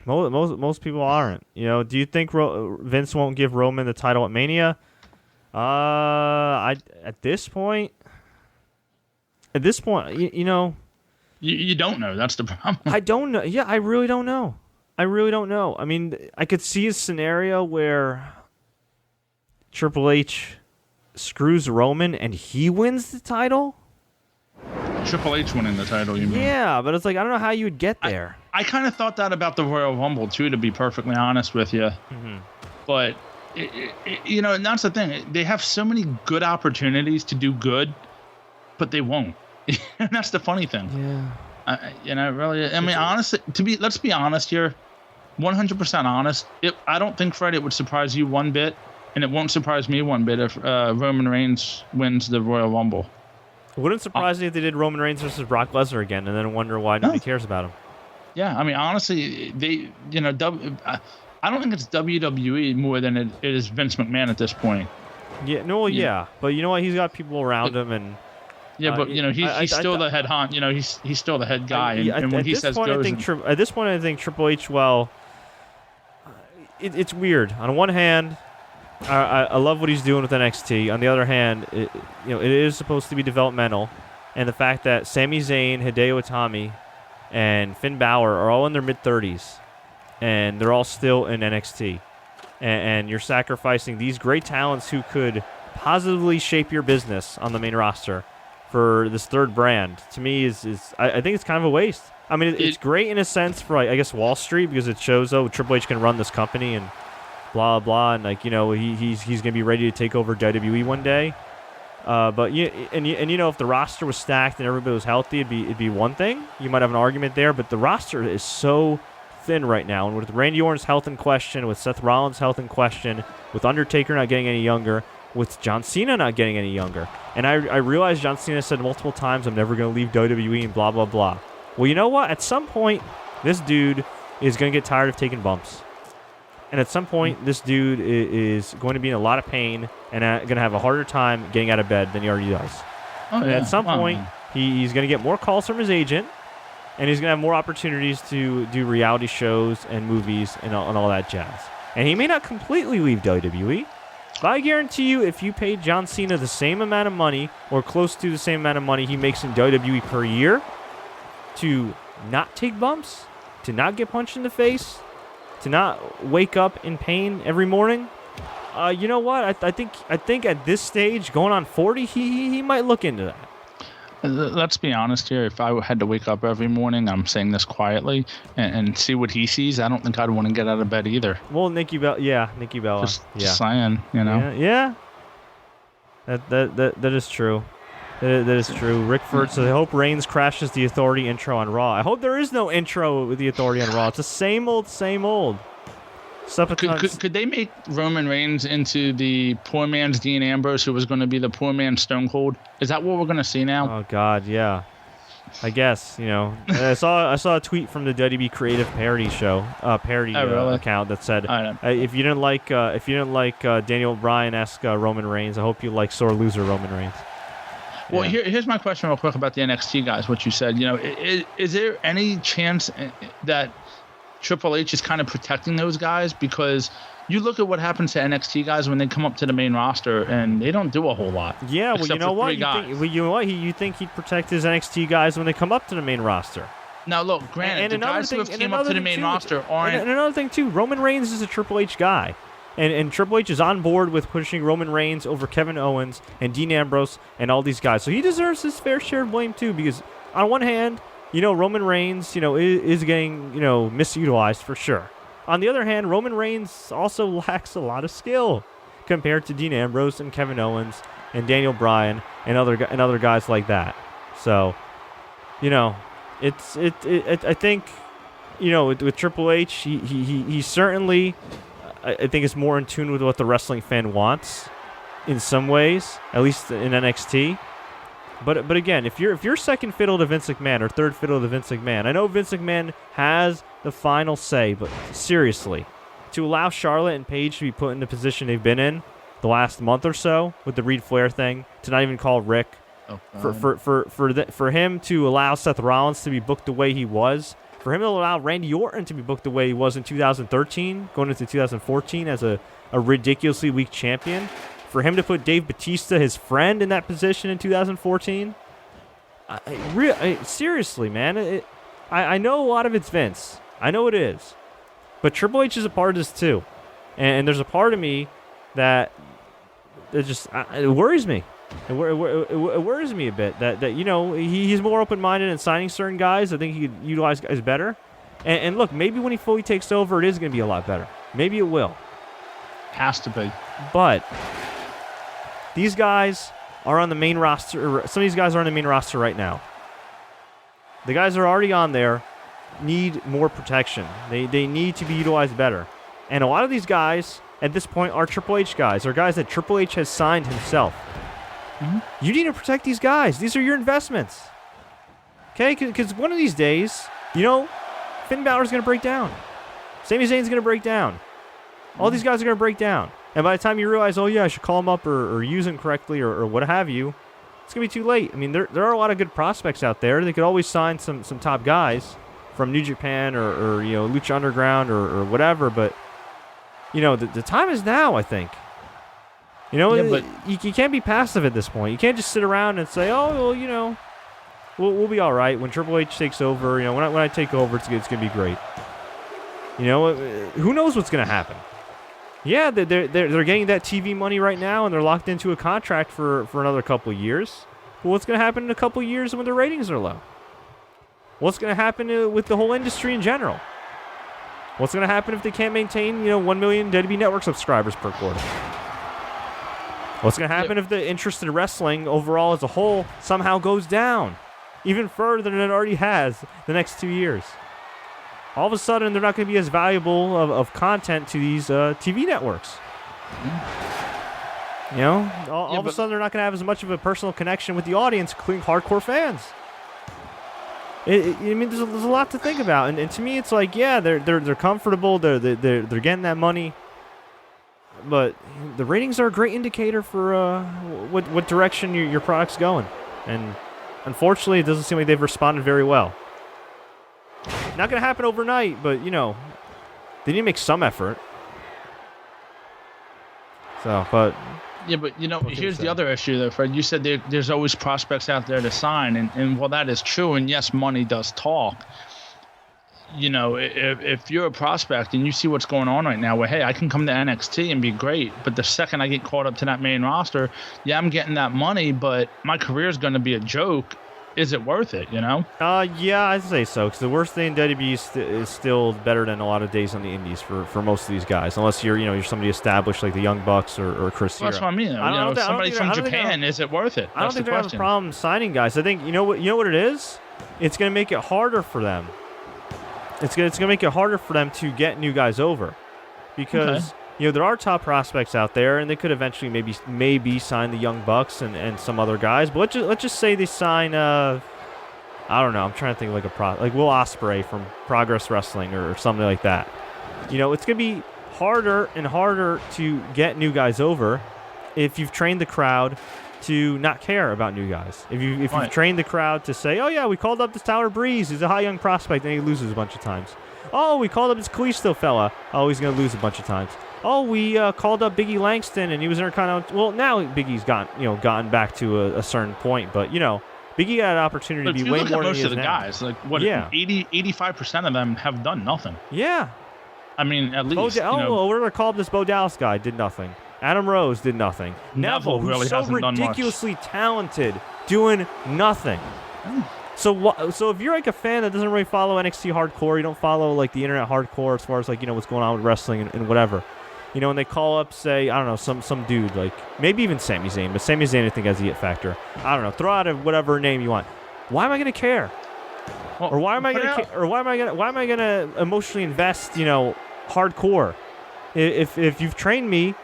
A: Most people aren't. Do you think Vince won't give Roman the title at Mania? At this point, you
B: don't know. That's the problem.
A: I don't know. Yeah, I really don't know. I mean, I could see a scenario where Triple H screws Roman and he wins the title.
B: Triple H winning the title, you mean?
A: Yeah, but it's like, I don't know how you would get there.
B: I kind of thought that about the Royal Rumble too, to be perfectly honest with you.
A: Mm-hmm.
B: But and that's the thing. They have so many good opportunities to do good, but they won't. And that's the funny thing.
A: Yeah.
B: Really. I mean, honestly, let's be honest here, 100% honest. I don't think, Fred, it would surprise you one bit. And it won't surprise me one bit if Roman Reigns wins the Royal Rumble.
A: It wouldn't surprise me if they did Roman Reigns versus Brock Lesnar again and then wonder why nobody cares about him.
B: Yeah, I mean, honestly, I don't think it's WWE more than it is Vince McMahon at this point.
A: Yeah, no, yeah. But you know what? He's got people around him and...
B: Yeah, but he's still the head hon. He's still the head guy. And when he says goes...
A: At this point, I think Triple H, it's weird. On one hand... I love what he's doing with NXT. On the other hand, it is supposed to be developmental, and the fact that Sami Zayn, Hideo Itami, and Finn Balor are all in their mid-30s, and they're all still in NXT, and you're sacrificing these great talents who could positively shape your business on the main roster for this third brand, to me I think it's kind of a waste. I mean, it's great in a sense for, I guess, Wall Street, because it shows, Triple H can run this company and blah blah, and he's gonna be ready to take over WWE one day. But if the roster was stacked and everybody was healthy, it'd be one thing. You might have an argument there, but the roster is so thin right now, and with Randy Orton's health in question, with Seth Rollins' health in question, with Undertaker not getting any younger, with John Cena not getting any younger, and I realize John Cena said multiple times, "I'm never gonna leave WWE," and blah blah blah. Well, you know what? At some point, this dude is gonna get tired of taking bumps. And at some point, this dude is going to be in a lot of pain and going to have a harder time getting out of bed than he already does.
B: Oh, yeah.
A: At some point, he's going to get more calls from his agent, and he's going to have more opportunities to do reality shows and movies and all that jazz. And he may not completely leave WWE, but I guarantee you, if you paid John Cena the same amount of money or close to the same amount of money he makes in WWE per year to not take bumps, to not get punched in the face, to not wake up in pain every morning, you know what? I think at this stage, going on 40, he might look into that.
B: Let's be honest here. If I had to wake up every morning, I'm saying this quietly, and see what he sees, I don't think I'd want to get out of bed either.
A: Well, Nikki Bella.
B: Just saying,
A: Yeah. That is true. That is true. Rick Ford says, I hope Reigns crashes the Authority intro on Raw. I hope there is no intro with the Authority on Raw. It's the same old, same old.
B: Could they make Roman Reigns into the poor man's Dean Ambrose, who was going to be the poor man's Stone Cold? Is that what we're going to see now?
A: Oh God, yeah. I guess, you know. I saw a tweet from the WWE Creative Parody show, account that said, if you didn't like Daniel Bryan-esque Roman Reigns, I hope you like sore loser Roman Reigns.
B: Well, here's my question real quick about the NXT guys, what you said. You know, is there any chance that Triple H is kind of protecting those guys? Because you look at what happens to NXT guys when they come up to the main roster, and they don't do a whole lot.
A: Yeah, well, you know what? You think he'd protect his NXT guys when they come up to the main roster.
B: Now, look, granted, the guys who have came up to the main roster aren't...
A: And another thing, too, Roman Reigns is a Triple H guy. And Triple H is on board with pushing Roman Reigns over Kevin Owens and Dean Ambrose and all these guys. So he deserves his fair share of blame, too, because on one hand, you know, Roman Reigns, you know, is getting, you know, misutilized for sure. On the other hand, Roman Reigns also lacks a lot of skill compared to Dean Ambrose and Kevin Owens and Daniel Bryan and other guys like that. So, you know, I think, you know, with Triple H, he certainly, I think, is more in tune with what the wrestling fan wants in some ways, at least in NXT. But again, if you're second fiddle to Vince McMahon or third fiddle to Vince McMahon, I know Vince McMahon has the final say, but seriously, to allow Charlotte and Paige to be put in the position they've been in the last month or so with the Reed Flair thing, to not even call Rick, for him to allow Seth Rollins to be booked the way he was, for him to allow Randy Orton to be booked the way he was in 2013, going into 2014 as a ridiculously weak champion, for him to put Dave Bautista, his friend, in that position in 2014, seriously, man, I know a lot of it's Vince. I know it is. But Triple H is a part of this too. And there's a part of me that just it worries me. It worries me a bit that you know, he's more open-minded in signing certain guys. I think he could utilize guys better. And look, maybe when he fully takes over, it is going to be a lot better. Maybe it will.
B: Has to be.
A: But these guys are on the main roster. Some of these guys are on the main roster right now. The guys that are already on there need more protection. They need to be utilized better. And a lot of these guys at this point are Triple H guys, or guys that Triple H has signed himself. Mm-hmm. You need to protect these guys. These are your investments. Okay? Because one of these days, you know, Finn Balor's going to break down. Sami Zayn's going to break down. All these guys are going to break down. And by the time you realize, oh, yeah, I should call him up or use him correctly or what have you, it's going to be too late. I mean, there are a lot of good prospects out there. They could always sign some top guys from New Japan or you know, Lucha Underground or whatever. But, you know, the time is now, I think. You know, yeah, but you can't be passive at this point. You can't just sit around and say, oh, well, you know, we'll be all right. When Triple H takes over, you know, when I take over, it's going to be great. You know, who knows what's going to happen? Yeah, they're getting that TV money right now, and they're locked into a contract for another couple of years. But what's going to happen in a couple of years when the ratings are low? What's going to happen with the whole industry in general? What's going to happen if they can't maintain, you know, 1 million WWE Network subscribers per quarter? What's going to happen if the interest in wrestling overall as a whole somehow goes down even further than it already has the next 2 years? All of a sudden, they're not going to be as valuable of content to these TV networks. You know, all of a sudden, they're not going to have as much of a personal connection with the audience, including hardcore fans. I mean, there's a lot to think about, and to me, it's like, yeah, they're comfortable, they're getting that money, but the ratings are a great indicator for what direction your product's going, and unfortunately, it doesn't seem like they've responded very well. Not going to happen overnight, but, you know, they need to make some effort. So, but...
B: Yeah, but, you know, here's the other issue, though, Fred. You said there's always prospects out there to sign, and while that is true, and yes, money does talk, you know, if you're a prospect and you see what's going on right now, where, hey, I can come to NXT and be great, but the second I get caught up to that main roster, yeah, I'm getting that money, but my career is going to be a joke. is it worth it? You know?
A: Yeah, I'd say so. Because the worst thing in WWE is still better than a lot of days on the Indies for most of these guys, unless you're somebody established like the Young Bucks or Chris Hero.
B: Well, that's what I mean. Somebody from Japan, is it worth it?
A: I don't think they have a problem signing guys. I think you know what it is. It's going to make it harder for them. It's going to make it harder for them to get new guys over, because there are top prospects out there, and they could eventually maybe sign the Young Bucks and some other guys. But let's just say they sign I don't know. I'm trying to think of like Will Ospreay from Progress Wrestling or something like that. It's going to be harder and harder to get new guys over if you've trained the crowd to not care about new guys. If you've trained the crowd to say, oh yeah, we called up this Tyler Breeze, he's a high young prospect, and he loses a bunch of times. Oh, we called up this Kalisto fella. Oh, he's going to lose a bunch of times. Oh, we called up Biggie Langston, and he was Intercontinental. Well, now Biggie's gotten back to a certain point, but Biggie had an opportunity to be way more than he is now. Most of the
B: guys, 85% of them have done nothing.
A: Yeah.
B: I mean, at least.
A: we're going to call up this Bo Dallas guy, did nothing. Adam Rose did nothing. Neville
B: really
A: who's so ridiculously talented, doing nothing. So if you're like a fan that doesn't really follow NXT hardcore, you don't follow like the internet hardcore as far as like what's going on with wrestling and whatever, and they call up, say, I don't know, some dude like maybe even Sami Zayn, but Sami Zayn I think has the it factor. I don't know, throw out whatever name you want. Why am I going to care? Or why am I going to emotionally invest hardcore if you've trained me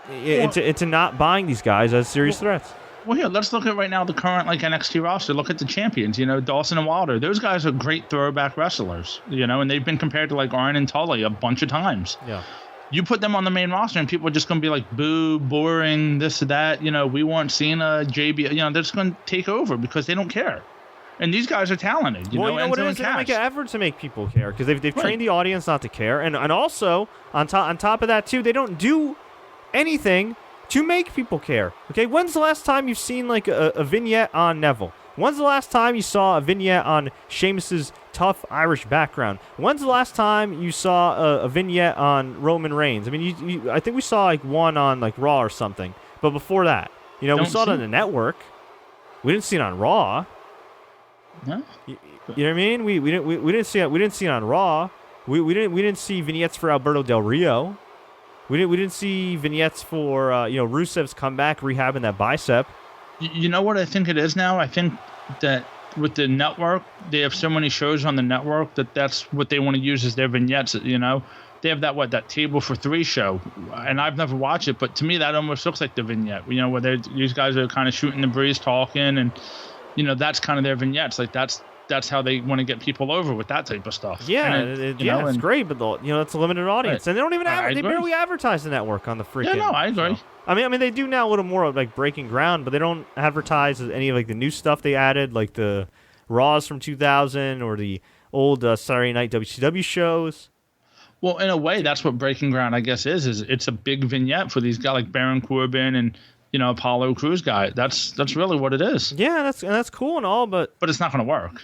A: into not buying these guys as serious threats?
B: Well, here, let's look at right now the current NXT roster. Look at the champions, Dawson and Wilder. Those guys are great throwback wrestlers, and they've been compared to Arn and Tully a bunch of times.
A: Yeah.
B: You put them on the main roster, and people are just going to be like, boo, boring, this, that. We want Cena, JB. They're just going to take over because they don't care. And these guys are talented.
A: You know what it is? They make an effort to make people care because they've trained the audience not to care. And also, on top of that, too, they don't do anything to make people care. Okay, when's the last time you've seen a vignette on Neville? When's the last time you saw a vignette on Sheamus's tough Irish background? When's the last time you saw a vignette on Roman Reigns? I mean, I think we saw one on Raw or something. But before that, we saw it on the network. We didn't see it on Raw.
B: No.
A: You know what I mean? We didn't see it. We didn't see it on Raw. We didn't see vignettes for Alberto Del Rio. We didn't see vignettes for Rusev's comeback, rehabbing that bicep.
B: You know what I think it is now? I think that with the network, they have so many shows on the network that's what they want to use as their vignettes. They have that Table for Three show, and I've never watched it, but to me that almost looks like the vignette. Where these guys are kind of shooting the breeze, talking, and that's kind of their vignettes. That's how they want to get people over with that type of stuff.
A: Yeah, it's great, but it's a limited audience, and they don't even they barely advertise the network on the freaking.
B: Yeah, no, I agree.
A: So. I mean, they do now a little more breaking ground, but they don't advertise any of the new stuff they added, like the Raws from 2000 or the old Saturday Night WCW shows.
B: Well, in a way, that's what breaking ground, I guess, is it's a big vignette for these guys like Baron Corbin and Apollo Crews guy. That's really what it is.
A: Yeah, that's cool and all, but
B: it's not going to work.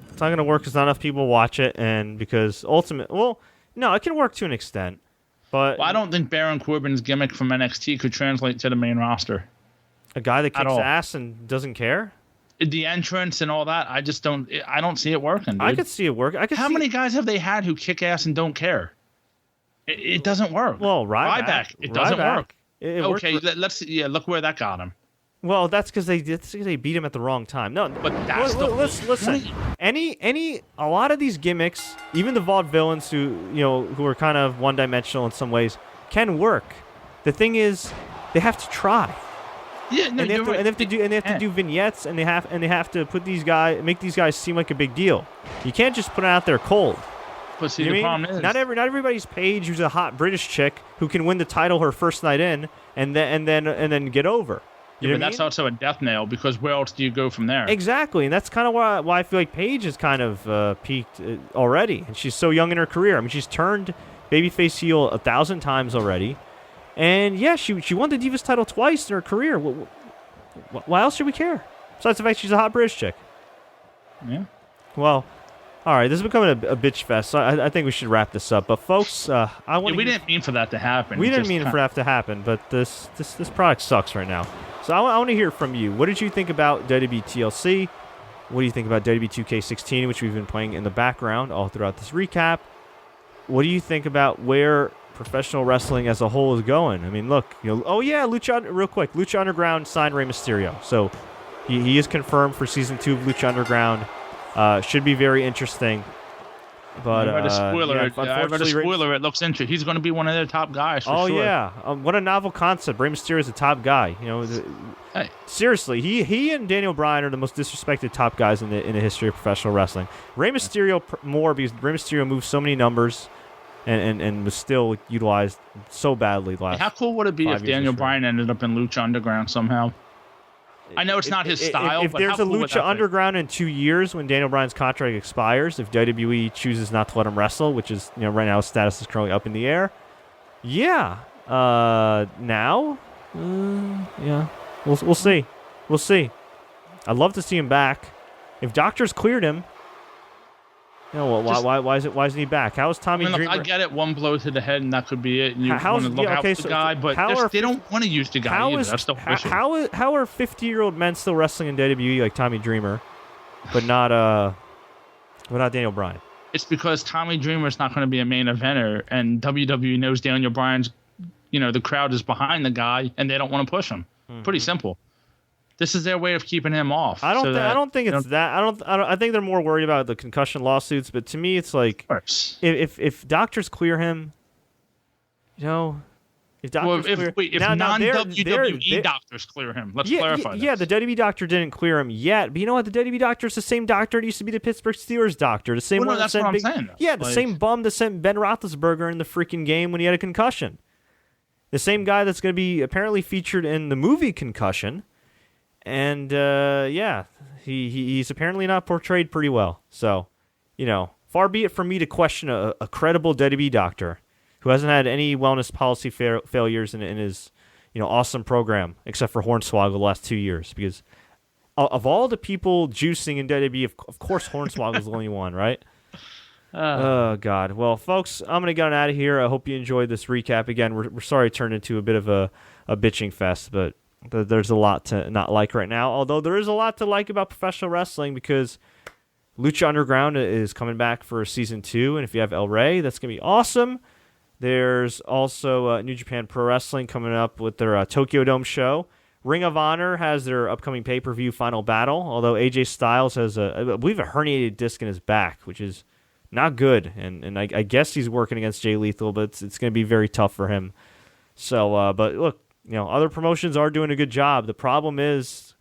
A: It's not going to work because not enough people watch it, and because it can work to an extent. But
B: I don't think Baron Corbin's gimmick from NXT could translate to the main roster.
A: A guy that kicks ass and doesn't care?
B: The entrance and all that, I don't see it working, dude.
A: I could see it work.
B: How many guys have they had who kick ass and don't care? It doesn't work.
A: Well, Ryback.
B: It doesn't work.
A: Okay,
B: look where that got him.
A: Well, that's because they beat him at the wrong time. No,
B: but that's
A: listen. A lot of these gimmicks, even the vaudevillains who are kind of one-dimensional in some ways, can work. The thing is, they have to try.
B: Yeah, no,
A: and they have to do vignettes, and they have to make these guys seem like a big deal. You can't just put it out there cold.
B: But see, the problem is
A: not everybody's Paige, who's a hot British chick who can win the title her first night in, and then get over.
B: But that's also a death nail, because where else do you go from there?
A: Exactly, and that's kind of why I feel like Paige is kind of peaked already, and she's so young in her career. I mean, she's turned babyface heel 1,000 times already, and yeah, she won the Divas title twice in her career. Why else should we care? Besides the fact she's a hot British chick.
B: Yeah.
A: Well, All right, this is becoming a bitch fest, so I think we should wrap this up. But folks,
B: we didn't mean for that to happen.
A: We didn't mean for that to happen, but this product sucks right now. So I want to hear from you. What did you think about WWE TLC? What do you think about WWE 2K16, which we've been playing in the background all throughout this recap? What do you think about where professional wrestling as a whole is going? I mean, look, Lucha Underground signed Rey Mysterio, so he is confirmed for season 2 of Lucha Underground. Should be very interesting. But
B: I read a spoiler. It looks interesting. He's going to be one of their top guys. For sure.
A: Yeah, what a novel concept. Rey Mysterio is a top guy. Seriously, he and Daniel Bryan are the most disrespected top guys in the history of professional wrestling. Rey Mysterio more because Rey Mysterio moved so many numbers, and was still utilized so badly last.
B: How cool would it be if Daniel Bryan ended up in Lucha Underground somehow? I know it's not his style,
A: if
B: but
A: there's
B: how
A: a
B: cool would
A: Lucha
B: that be?
A: Underground in 2 years when Daniel Bryan's contract expires, if WWE chooses not to let him wrestle, which is, right now his status is currently up in the air. Yeah. Now? Yeah. We'll see. We'll see. I'd love to see him back. If doctors cleared him, why isn't he back? How is Tommy Dreamer?
B: I get it, one blow to the head and that could be it. And you want to look out for the guy, but they don't want to use the guy either. That's the issue.
A: How are 50-year-old men still wrestling in WWE like Tommy Dreamer, but not Daniel Bryan?
B: It's because Tommy Dreamer's not going to be a main eventer, and WWE knows Daniel Bryan's, the crowd is behind the guy, and they don't want to push him. Mm-hmm. Pretty simple. This is their way of keeping him off.
A: I don't think it's that. I think they're more worried about the concussion lawsuits. But to me, it's like if doctors clear him, if
B: non-WWE doctors clear him, let's clarify this.
A: Yeah, the WWE doctor didn't clear him yet. But you know what? The WWE doctor is the same doctor that used to be the Pittsburgh Steelers doctor. The same one
B: that's
A: that
B: what I'm saying.
A: Yeah, the same bum that sent Ben Roethlisberger in the freaking game when he had a concussion. The same guy that's going to be apparently featured in the movie Concussion. And, he's apparently not portrayed pretty well. So, far be it from me to question a credible WWE doctor who hasn't had any wellness policy failures in his, awesome program, except for Hornswoggle the last 2 years. Because of all the people juicing in WWE, of course Hornswoggle's the only one, right? Oh, God. Well, folks, I'm going to get out of here. I hope you enjoyed this recap. Again, we're sorry it turned into a bit of a bitching fest, but there's a lot to not like right now, although there is a lot to like about professional wrestling because Lucha Underground is coming back for season 2, and if you have El Rey, that's going to be awesome. There's also New Japan Pro Wrestling coming up with their Tokyo Dome show. Ring of Honor has their upcoming pay-per-view Final Battle, although AJ Styles has, I believe, a herniated disc in his back, which is not good, and I guess he's working against Jay Lethal, but it's going to be very tough for him. So, but look, other promotions are doing a good job. The problem is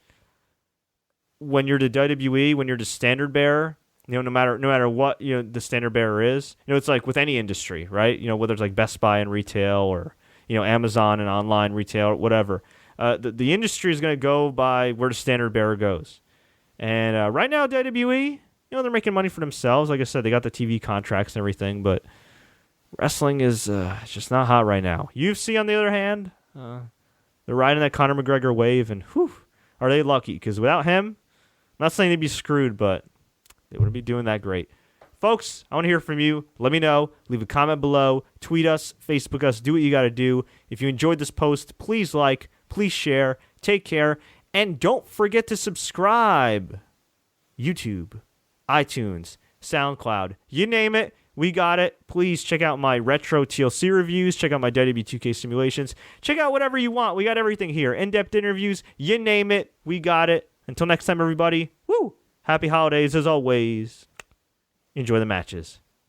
A: when you're the WWE, when you're the standard bearer, no matter what the standard bearer is, it's like with any industry, right? Whether it's like Best Buy and retail or Amazon and online retail or whatever, the industry is going to go by where the standard bearer goes. And right now, WWE, they're making money for themselves. Like I said, they got the TV contracts and everything, but wrestling is just not hot right now. UFC, on the other hand, they're riding that Conor McGregor wave, and whew, are they lucky? Because without him, I'm not saying they'd be screwed, but they wouldn't be doing that great. Folks, I want to hear from you. Let me know. Leave a comment below. Tweet us. Facebook us. Do what you got to do. If you enjoyed this post, please like. Please share. Take care. And don't forget to subscribe. YouTube, iTunes, SoundCloud. You name it. We got it. Please check out my retro TLC reviews. Check out my WWE 2K simulations. Check out whatever you want. We got everything here. In-depth interviews. You name it. We got it. Until next time, everybody. Woo! Happy holidays as always. Enjoy the matches.